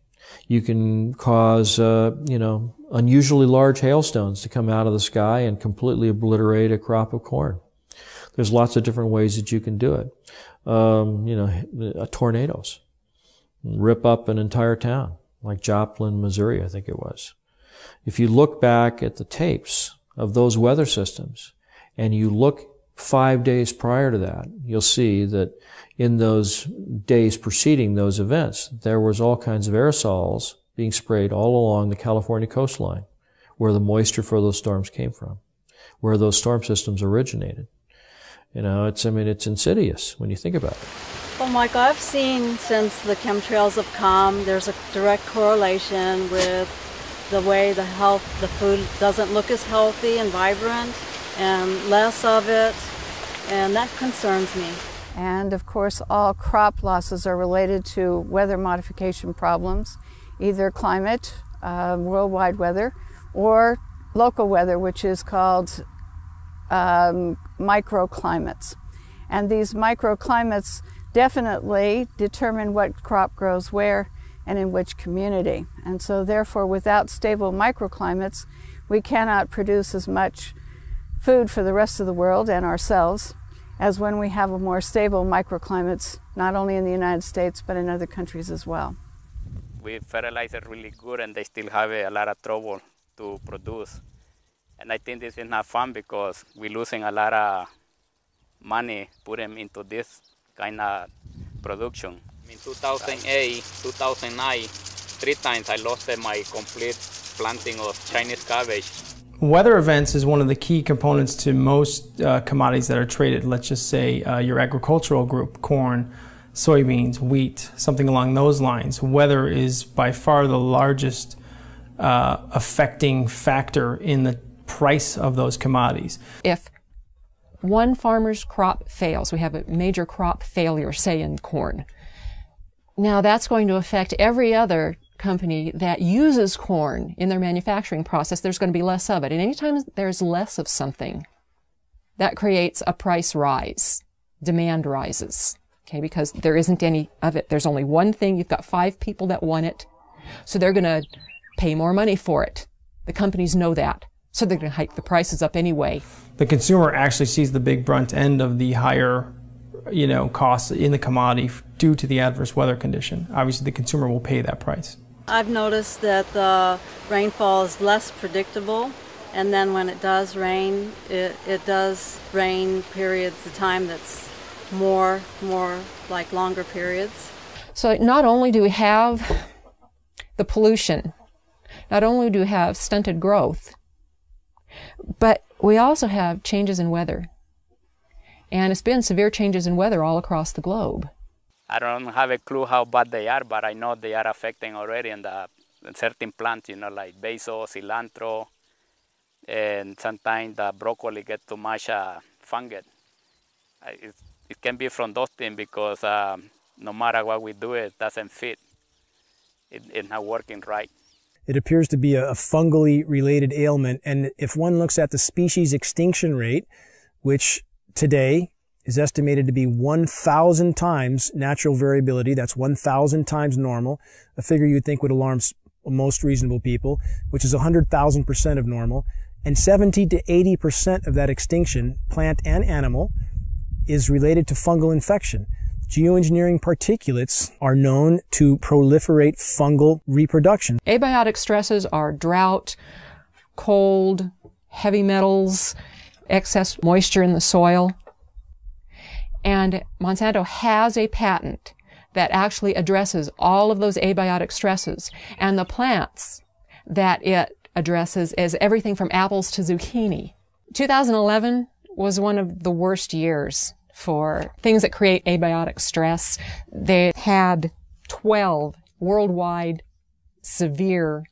You can cause, unusually large hailstones to come out of the sky and completely obliterate a crop of corn. There's lots of different ways that you can do it. Tornadoes rip up an entire town, like Joplin, Missouri, I think it was. If you look back at the tapes of those weather systems and you look 5 days prior to that, you'll see that in those days preceding those events, there was all kinds of aerosols being sprayed all along the California coastline, where the moisture for those storms came from, where those storm systems originated. You know, it's insidious when you think about it. Well, Mike, I've seen since the chemtrails have come, there's a direct correlation with the way the food doesn't look as healthy and vibrant, and less of it, and that concerns me. And of course, all crop losses are related to weather modification problems, either climate, worldwide weather, or local weather, which is called microclimates. And these microclimates definitely determine what crop grows where and in which community. And so therefore, without stable microclimates, we cannot produce as much food for the rest of the world and ourselves as when we have a more stable microclimates, not only in the United States, but in other countries as well. We fertilize it really good, and they still have a lot of trouble to produce. And I think this is not fun because we're losing a lot of money put them into this kind of production. In 2008, 2009, 3 times I lost my complete planting of Chinese cabbage. Weather events is one of the key components to most commodities that are traded. Let's just say your agricultural group, corn, soybeans, wheat, something along those lines. Weather is by far the largest affecting factor in the price of those commodities. If one farmer's crop fails, we have a major crop failure, say in corn, now that's going to affect every other company that uses corn in their manufacturing process. There's going to be less of it. And anytime there's less of something, that creates a price rise. Demand rises, okay, because there isn't any of it. There's only one thing. You've got 5 people that want it, so they're going to pay more money for it. The companies know that, so they're going to hike the prices up anyway. The consumer actually sees the big brunt end of the higher, costs in the commodity due to the adverse weather condition. Obviously, the consumer will pay that price. I've noticed that the rainfall is less predictable, and then when it does rain, it does rain periods of time that's more like longer periods. So not only do we have the pollution, not only do we have stunted growth, but we also have changes in weather. And it's been severe changes in weather all across the globe. I don't have a clue how bad they are, but I know they are affecting already in certain plants, like basil, cilantro, and sometimes the broccoli gets too much fungus. It can be from those things because no matter what we do, it doesn't fit. It's not working right. It appears to be a fungally related ailment, and if one looks at the species extinction rate, which today is estimated to be 1,000 times natural variability, that's 1,000 times normal, a figure you'd think would alarm most reasonable people, which is 100,000% of normal, and 70 to 80% of that extinction, plant and animal, is related to fungal infection. Geoengineering particulates are known to proliferate fungal reproduction. Abiotic stresses are drought, cold, heavy metals, excess moisture in the soil. And Monsanto has a patent that actually addresses all of those abiotic stresses. And the plants that it addresses is everything from apples to zucchini. 2011 was one of the worst years for things that create abiotic stress. They had 12 worldwide severe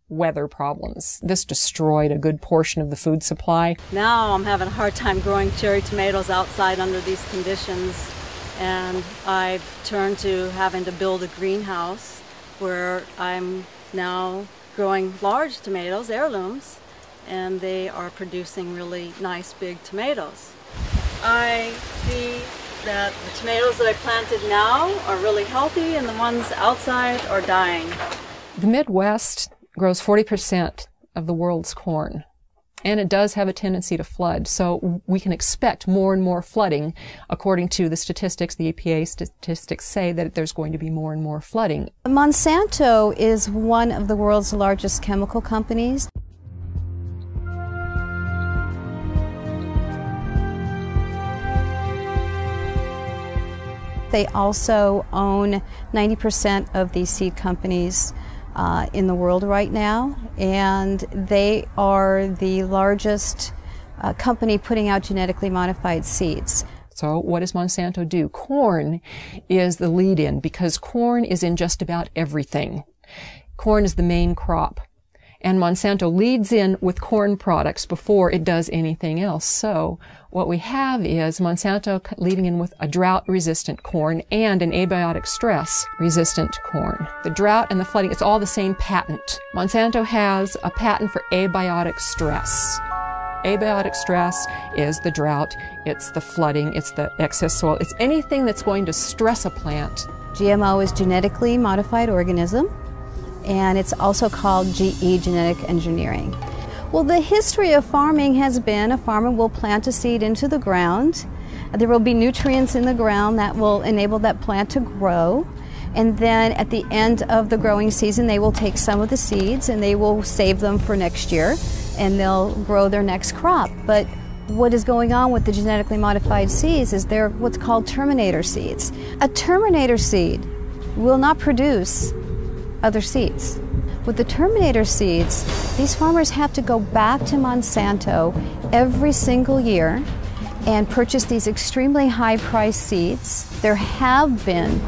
weather problems. This destroyed a good portion of the food supply. Now I'm having a hard time growing cherry tomatoes outside under these conditions, and I've turned to having to build a greenhouse where I'm now growing large tomatoes, heirlooms, and they are producing really nice big tomatoes. I see that the tomatoes that I planted now are really healthy and the ones outside are dying. The Midwest grows 40% of the world's corn, and it does have a tendency to flood, so we can expect more and more flooding. According to the statistics, the EPA statistics say that there's going to be more and more flooding. Monsanto is one of the world's largest chemical companies. They also own 90% of the seed companies in the world right now, and they are the largest company putting out genetically modified seeds. So what does Monsanto do? Corn is the lead-in because corn is in just about everything. Corn is the main crop. And Monsanto leads in with corn products before it does anything else. So what we have is Monsanto leading in with a drought-resistant corn and an abiotic stress-resistant corn. The drought and the flooding, it's all the same patent. Monsanto has a patent for abiotic stress. Abiotic stress is the drought, it's the flooding, it's the excess soil, it's anything that's going to stress a plant. GMO is genetically modified organism, and it's also called GE, genetic engineering. Well, the history of farming has been a farmer will plant a seed into the ground. There will be nutrients in the ground that will enable that plant to grow. And then at the end of the growing season, they will take some of the seeds and they will save them for next year, and they'll grow their next crop. But what is going on with the genetically modified seeds is they're what's called terminator seeds. A terminator seed will not produce other seeds. With the terminator seeds, these farmers have to go back to Monsanto every single year and purchase these extremely high-priced seeds. There have been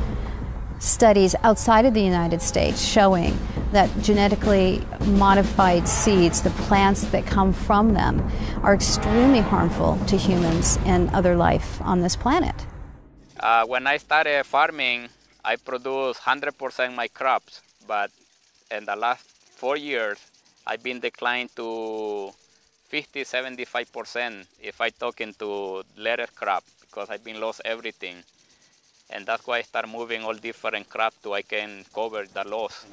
studies outside of the United States showing that genetically modified seeds, the plants that come from them, are extremely harmful to humans and other life on this planet. When I started farming, I produced 100% my crops, but in the last 4 years, I've been declined to 50–75% if I talk into lettuce crop, because I've been lost everything. And that's why I start moving all different crops so I can cover the loss.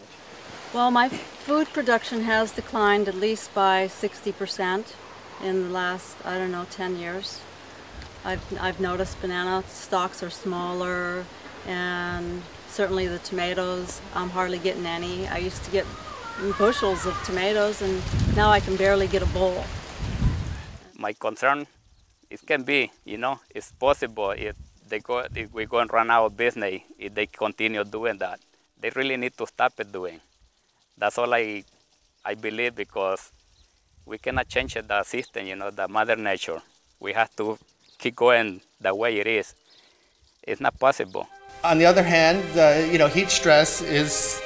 Well, my food production has declined at least by 60% in the last, 10 years. I've noticed banana stalks are smaller, and certainly the tomatoes, I'm hardly getting any. I used to get bushels of tomatoes, and now I can barely get a bowl. My concern, it can be, it's possible if we're going to run out of business if they continue doing that. They really need to stop it doing. That's all I believe, because we cannot change the system, the mother nature. We have to keep going the way it is. It's not possible. On the other hand, heat stress is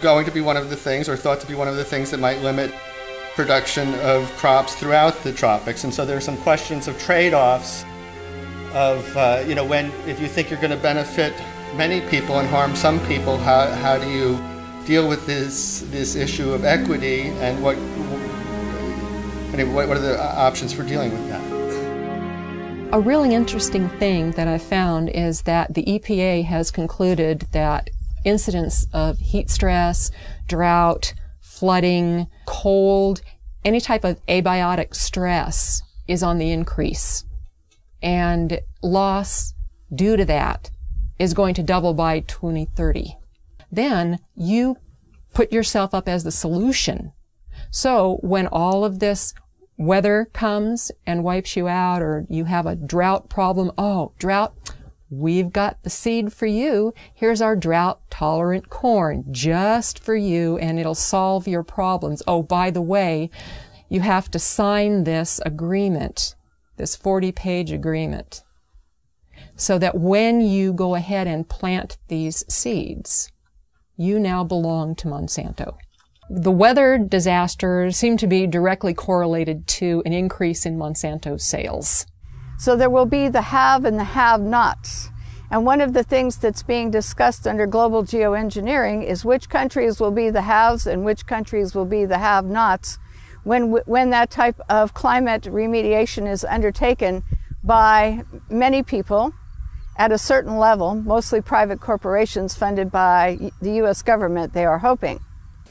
going to be one of the things, or thought to be one of the things, that might limit production of crops throughout the tropics. And so there are some questions of trade-offs of, if you think you're going to benefit many people and harm some people, how do you deal with this issue of equity, and what are the options for dealing with that? A really interesting thing that I've found is that the EPA has concluded that incidents of heat stress, drought, flooding, cold, any type of abiotic stress is on the increase. And loss due to that is going to double by 2030. Then you put yourself up as the solution. So when all of this weather comes and wipes you out, or you have a drought problem, drought, we've got the seed for you. Here's our drought-tolerant corn just for you, and it'll solve your problems. Oh, by the way, you have to sign this agreement, this 40-page agreement, so that when you go ahead and plant these seeds, you now belong to Monsanto. The weather disasters seem to be directly correlated to an increase in Monsanto's sales. So there will be the have and the have-nots. And one of the things that's being discussed under global geoengineering is which countries will be the haves and which countries will be the have-nots when that type of climate remediation is undertaken by many people at a certain level, mostly private corporations funded by the U.S. government, they are hoping.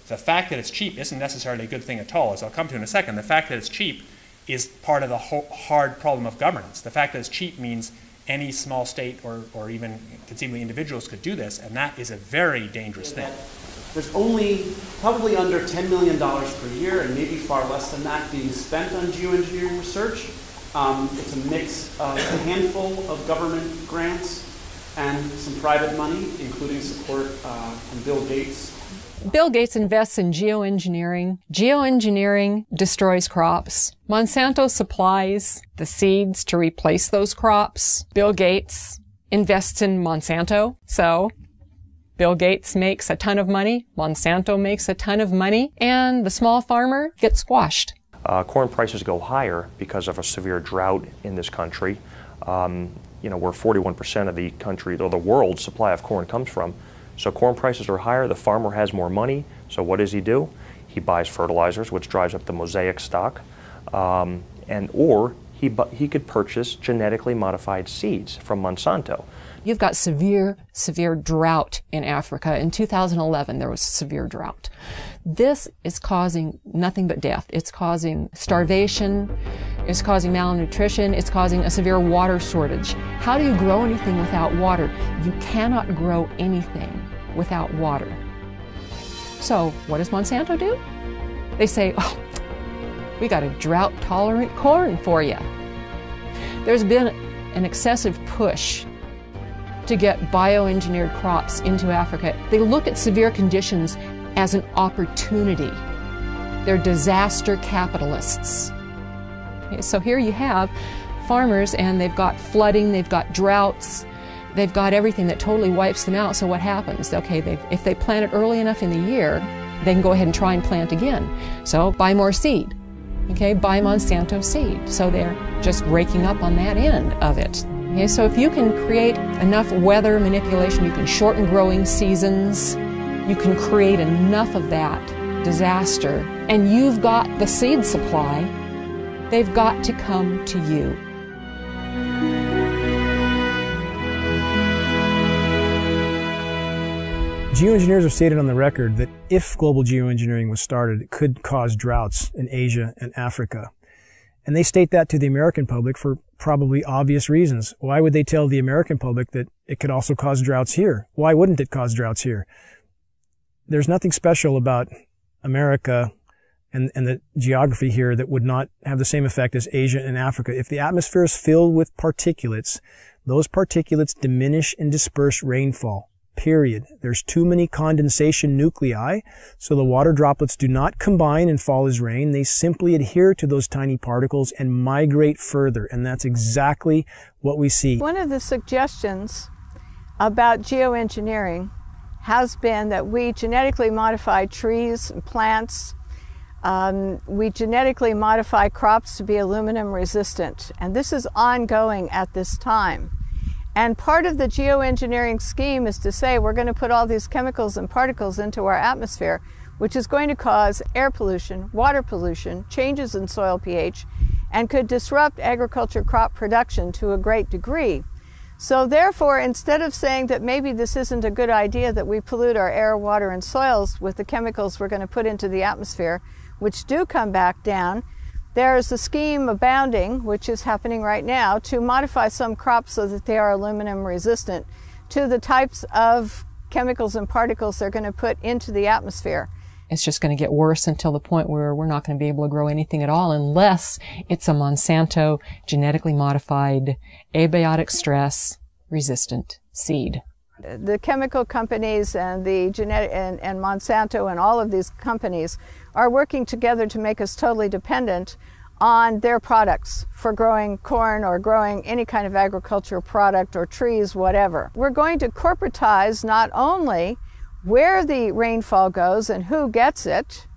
The fact that it's cheap isn't necessarily a good thing at all, as I'll come to in a second. The fact that it's cheap is part of the hard problem of governance. The fact that it's cheap means any small state or even conceivably individuals could do this, and that is a very dangerous thing. There's only probably under $10 million per year, and maybe far less than that, being spent on geoengineering research. It's a mix of a handful of government grants and some private money, including support from Bill Gates Bill Gates invests in geoengineering. Geoengineering destroys crops. Monsanto supplies the seeds to replace those crops. Bill Gates invests in Monsanto. So Bill Gates makes a ton of money. Monsanto makes a ton of money. And the small farmer gets squashed. Corn prices go higher because of a severe drought in this country. You know, where 41% of the country, or the world's supply of corn comes from. So corn prices are higher, the farmer has more money, so what does he do? He buys fertilizers, which drives up the mosaic stock, or he could purchase genetically modified seeds from Monsanto. You've got severe drought in Africa. In 2011, there was a severe drought. This is causing nothing but death. It's causing starvation, it's causing malnutrition, it's causing a severe water shortage. How do you grow anything without water? You cannot grow anything without water. So what does Monsanto do? They say, oh, we got a drought-tolerant corn for you. There's been an excessive push to get bioengineered crops into Africa. They look at severe conditions as an opportunity. They're disaster capitalists. Okay, so here you have farmers, and they've got flooding, they've got droughts, they've got everything that totally wipes them out. So what happens? Okay, if they plant it early enough in the year, they can go ahead and try and plant again. So buy more seed. Okay, buy Monsanto seed. So they're just raking up on that end of it. Okay, so if you can create enough weather manipulation, you can shorten growing seasons, you can create enough of that disaster, and you've got the seed supply, they've got to come to you. Geoengineers have stated on the record that if global geoengineering was started, it could cause droughts in Asia and Africa. And they state that to the American public for probably obvious reasons. Why would they tell the American public that it could also cause droughts here? Why wouldn't it cause droughts here? There's nothing special about America and the geography here that would not have the same effect as Asia and Africa. If the atmosphere is filled with particulates, those particulates diminish and disperse rainfall. Period. There's too many condensation nuclei, so the water droplets do not combine and fall as rain. They simply adhere to those tiny particles and migrate further, and that's exactly what we see. One of the suggestions about geoengineering has been that we genetically modify trees and plants. We genetically modify crops to be aluminum resistant, and this is ongoing at this time. And part of the geoengineering scheme is to say we're going to put all these chemicals and particles into our atmosphere, which is going to cause air pollution, water pollution, changes in soil pH, and could disrupt agriculture crop production to a great degree. So therefore, instead of saying that maybe this isn't a good idea that we pollute our air, water, and soils with the chemicals we're going to put into the atmosphere, which do come back down, there's a scheme abounding, which is happening right now, to modify some crops so that they are aluminum resistant to the types of chemicals and particles they're going to put into the atmosphere. It's just going to get worse until the point where we're not going to be able to grow anything at all unless it's a Monsanto genetically modified, abiotic stress resistant seed. The chemical companies and the and Monsanto and all of these companies are working together to make us totally dependent on their products for growing corn or growing any kind of agricultural product or trees, whatever. We're going to corporatize not only where the rainfall goes and who gets it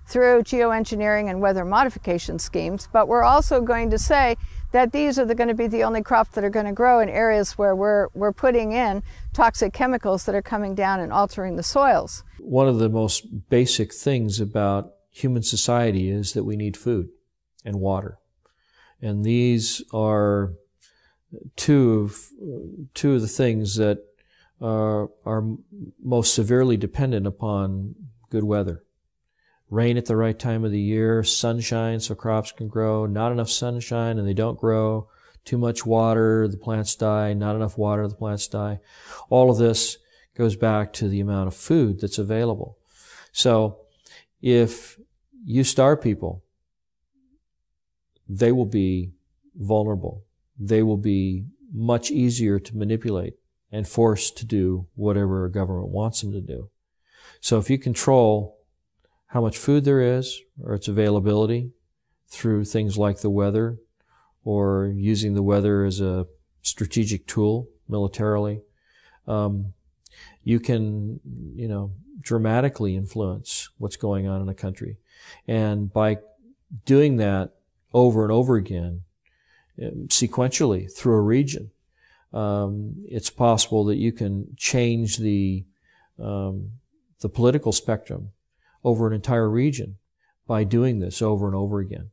through geoengineering and weather modification schemes, but we're also going to say that these are going to be the only crops that are going to grow in areas where we're putting in toxic chemicals that are coming down and altering the soils. One of the most basic things about human society is that we need food and water. And these are two of the things that are most severely dependent upon good weather. Rain at the right time of the year, sunshine so crops can grow, not enough sunshine and they don't grow, too much water, the plants die, not enough water, the plants die. All of this goes back to the amount of food that's available. So if you starve people, they will be vulnerable. They will be much easier to manipulate and forced to do whatever a government wants them to do. So if you control how much food there is or its availability through things like the weather or using the weather as a strategic tool militarily, you can, dramatically influence what's going on in a country. And by doing that over and over again, sequentially through a region, it's possible that you can change the political spectrum over an entire region by doing this over and over again.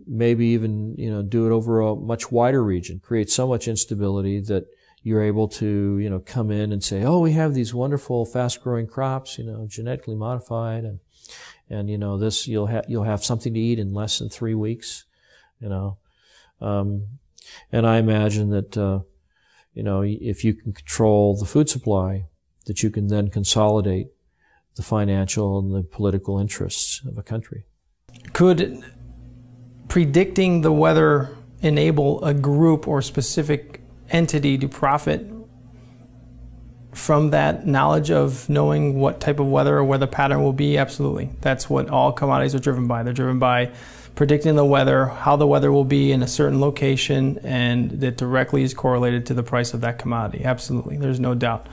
Maybe even, do it over a much wider region, create so much instability that you're able to, come in and say, oh, we have these wonderful fast-growing crops, genetically modified, and this, you'll have something to eat in less than 3 weeks, and I imagine that, if you can control the food supply, that you can then consolidate the financial and the political interests of a country. Could predicting the weather enable a group or specific entity to profit from that knowledge of knowing what type of weather or weather pattern will be? Absolutely. That's what all commodities are driven by. They're driven by predicting the weather, how the weather will be in a certain location, and that directly is correlated to the price of that commodity. Absolutely. There's no doubt.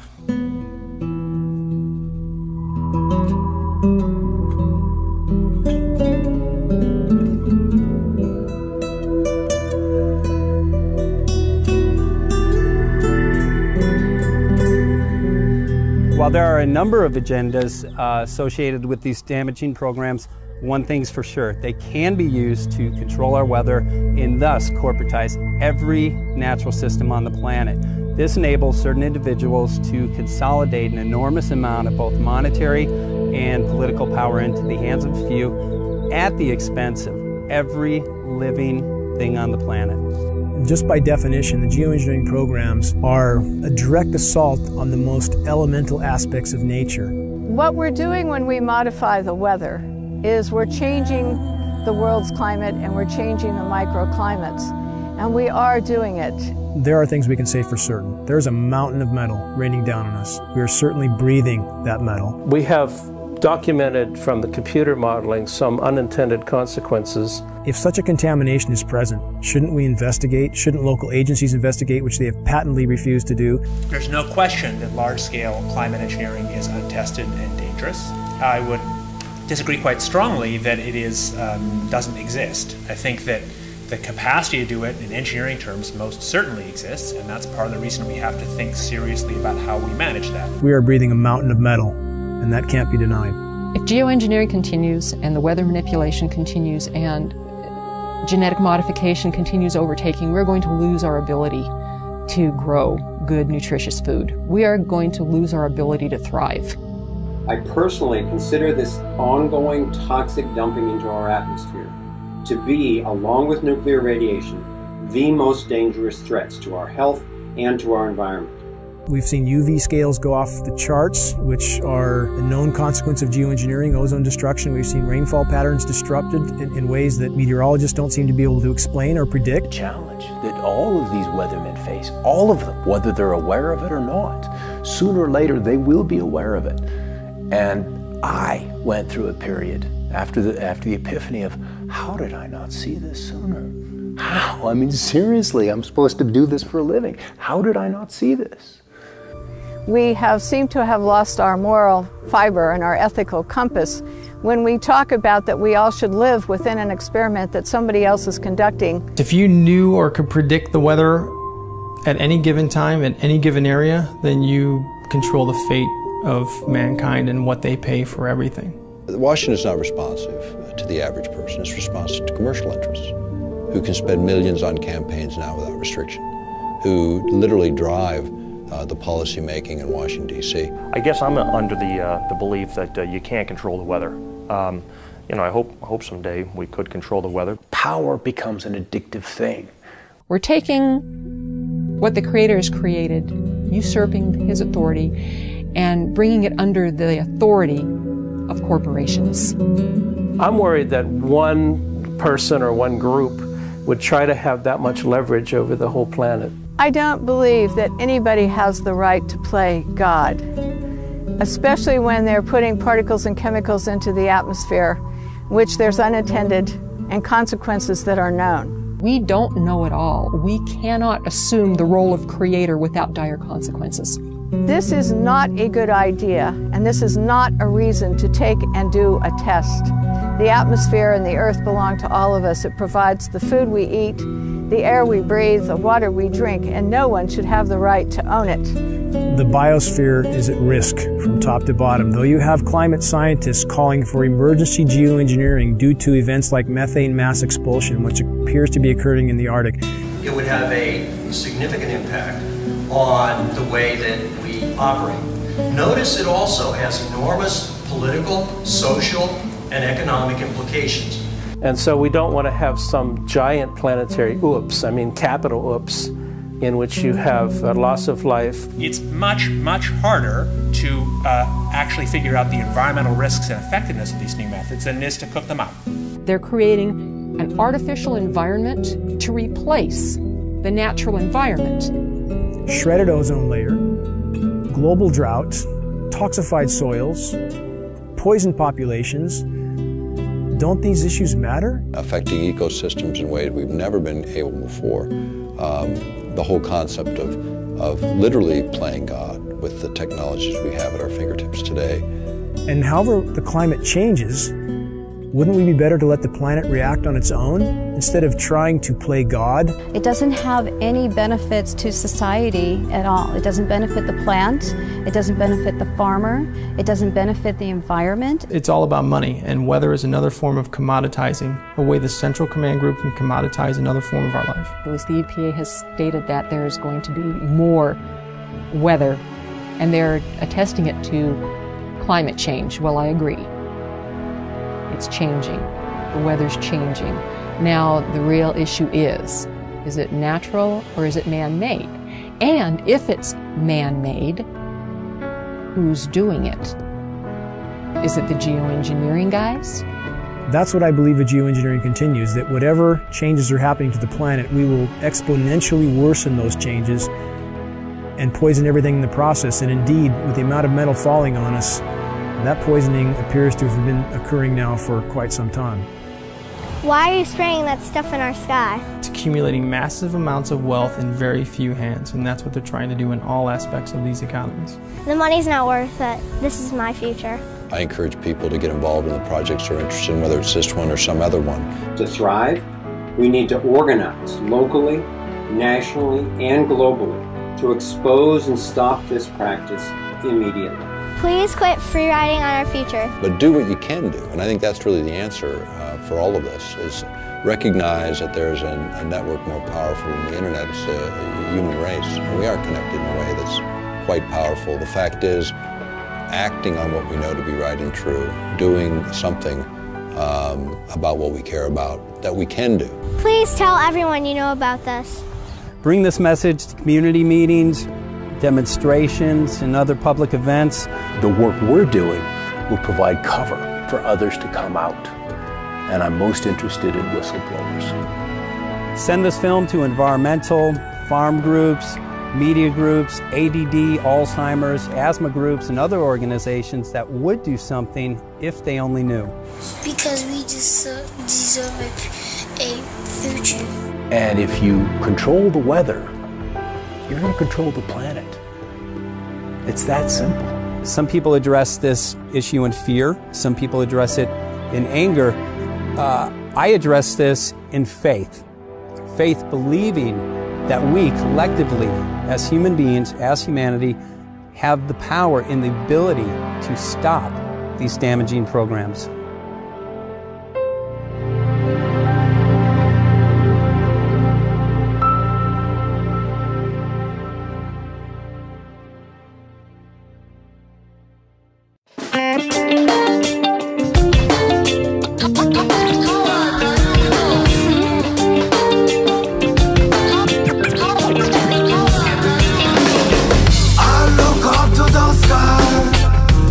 While there are a number of agendas associated with these damaging programs, one thing's for sure: they can be used to control our weather and thus corporatize every natural system on the planet. This enables certain individuals to consolidate an enormous amount of both monetary and political power into the hands of a few at the expense of every living thing on the planet. Just by definition, the geoengineering programs are a direct assault on the most elemental aspects of nature. What we're doing when we modify the weather is we're changing the world's climate and we're changing the microclimates, and we are doing it. There are things we can say for certain. There's a mountain of metal raining down on us. We are certainly breathing that metal. We have documented from the computer modeling some unintended consequences. If such a contamination is present, shouldn't we investigate? Shouldn't local agencies investigate, which they have patently refused to do? There's no question that large-scale climate engineering is untested and dangerous. I would disagree quite strongly that it doesn't exist. I think that the capacity to do it in engineering terms most certainly exists, and that's part of the reason we have to think seriously about how we manage that. We are breathing a mountain of metal, and that can't be denied. If geoengineering continues and the weather manipulation continues and genetic modification continues overtaking, we're going to lose our ability to grow good, nutritious food. We are going to lose our ability to thrive. I personally consider this ongoing toxic dumping into our atmosphere to be, along with nuclear radiation, the most dangerous threats to our health and to our environment. We've seen UV scales go off the charts, which are a known consequence of geoengineering, ozone destruction. We've seen rainfall patterns disrupted in ways that meteorologists don't seem to be able to explain or predict. The challenge that all of these weathermen face, all of them, whether they're aware of it or not, sooner or later they will be aware of it. And I went through a period after the epiphany of, how did I not see this sooner? How? I mean, seriously, I'm supposed to do this for a living. How did I not see this? We seem to have lost our moral fiber and our ethical compass when we talk about that we all should live within an experiment that somebody else is conducting. If you knew or could predict the weather at any given time, in any given area, then you control the fate of mankind and what they pay for everything. Washington is not responsive to the average person. It's responsive to commercial interests who can spend millions on campaigns now without restriction, who literally drive the policy making in Washington, D.C. I guess I'm under the belief that you can't control the weather. I hope someday we could control the weather. Power becomes an addictive thing. We're taking what the Creator has created, usurping His authority, and bringing it under the authority of corporations. I'm worried that one person or one group would try to have that much leverage over the whole planet. I don't believe that anybody has the right to play God. especially when they're putting particles and chemicals into the atmosphere, which there's unintended and consequences that are known. We don't know it all. We cannot assume the role of creator without dire consequences. This is not a good idea, and this is not a reason to take and do a test. The atmosphere and the earth belong to all of us. It provides the food we eat, the air we breathe, the water we drink, and no one should have the right to own it. The biosphere is at risk from top to bottom. Though you have climate scientists calling for emergency geoengineering due to events like methane mass expulsion, which appears to be occurring in the Arctic. It would have a significant impact on the way that we operate. Notice it also has enormous political, social, and economic implications. And so we don't want to have some giant planetary oops, I mean capital oops, in which you have a loss of life. It's much, much harder to actually figure out the environmental risks and effectiveness of these new methods than it is to cook them up. They're creating an artificial environment to replace the natural environment. Shredded ozone layer, global drought, toxified soils, poison populations. Don't these issues matter? Affecting ecosystems in ways we've never been able before. The whole concept of literally playing God with the technologies we have at our fingertips today. And however the climate changes, wouldn't we be better to let the planet react on its own instead of trying to play God? It doesn't have any benefits to society at all. It doesn't benefit the plant, it doesn't benefit the farmer, it doesn't benefit the environment. It's all about money, and weather is another form of commoditizing, a way the Central Command Group can commoditize another form of our life. At least the EPA has stated that there is going to be more weather, and they're attesting it to climate change. Well, I agree. It's changing. The weather's changing. Now, the real issue is it natural or is it man-made? And if it's man-made, who's doing it? Is it the geoengineering guys? That's what I believe as geoengineering continues, that whatever changes are happening to the planet, we will exponentially worsen those changes and poison everything in the process. And indeed, with the amount of metal falling on us, that poisoning appears to have been occurring now for quite some time. Why are you spraying that stuff in our sky? It's accumulating massive amounts of wealth in very few hands, and that's what they're trying to do in all aspects of these economies. The money's not worth it. This is my future. I encourage people to get involved in the projects they're interested in, whether it's this one or some other one. To thrive, we need to organize locally, nationally, and globally to expose and stop this practice immediately. Please quit free riding on our future. But do what you can do, and I think that's really the answer for all of this, is recognize that there's a network more powerful than the internet. It's a human race, and we are connected in a way that's quite powerful. The fact is, acting on what we know to be right and true, doing something about what we care about that we can do. Please tell everyone you know about this. Bring this message to community meetings, demonstrations, and other public events. The work we're doing will provide cover for others to come out. And I'm most interested in whistleblowers. Send this film to environmental, farm groups, media groups, ADD, Alzheimer's, asthma groups, and other organizations that would do something if they only knew. Because we deserve a future. And if you control the weather, you're going to control the planet. It's that simple. Some people address this issue in fear. Some people address it in anger. I address this in faith. Faith believing that we collectively, as human beings, as humanity, have the power and the ability to stop these damaging programs.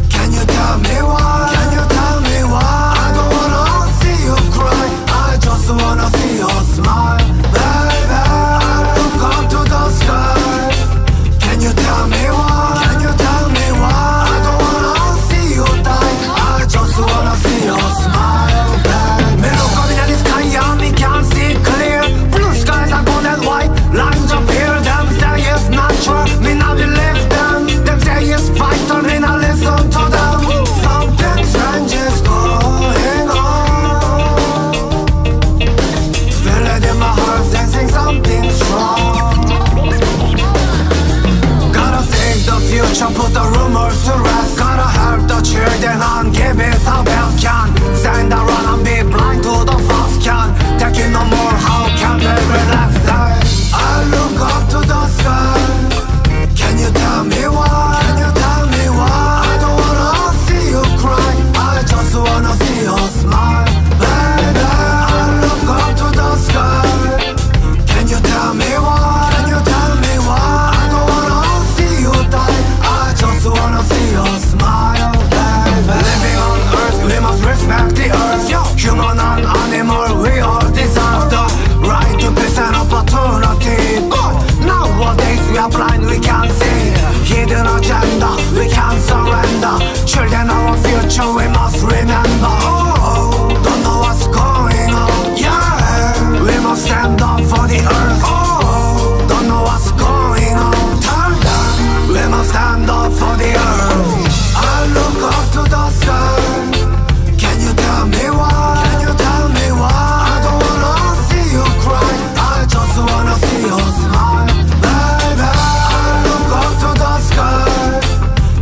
Can you tell me why? can see hidden agenda, we can't surrender. Children of our future, we must remember. Oh, don't know what's going on. Yeah, we must stand up for the earth. Oh, don't know what's going on. Tell them we must stand up for the earth. I look up to the sky. Can you tell me why? Can you tell me why? I don't wanna see you cry. I just wanna see you smile, baby. I look up to the sky.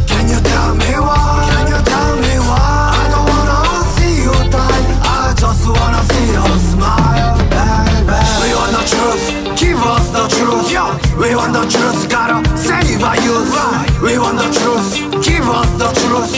Can you tell me why? Can you tell me why? I don't wanna see you die. I just wanna see you smile, baby. We want the truth, give us the truth. Yeah. We want the truth, gotta save our youth. Right. We want the truth, give us the truth.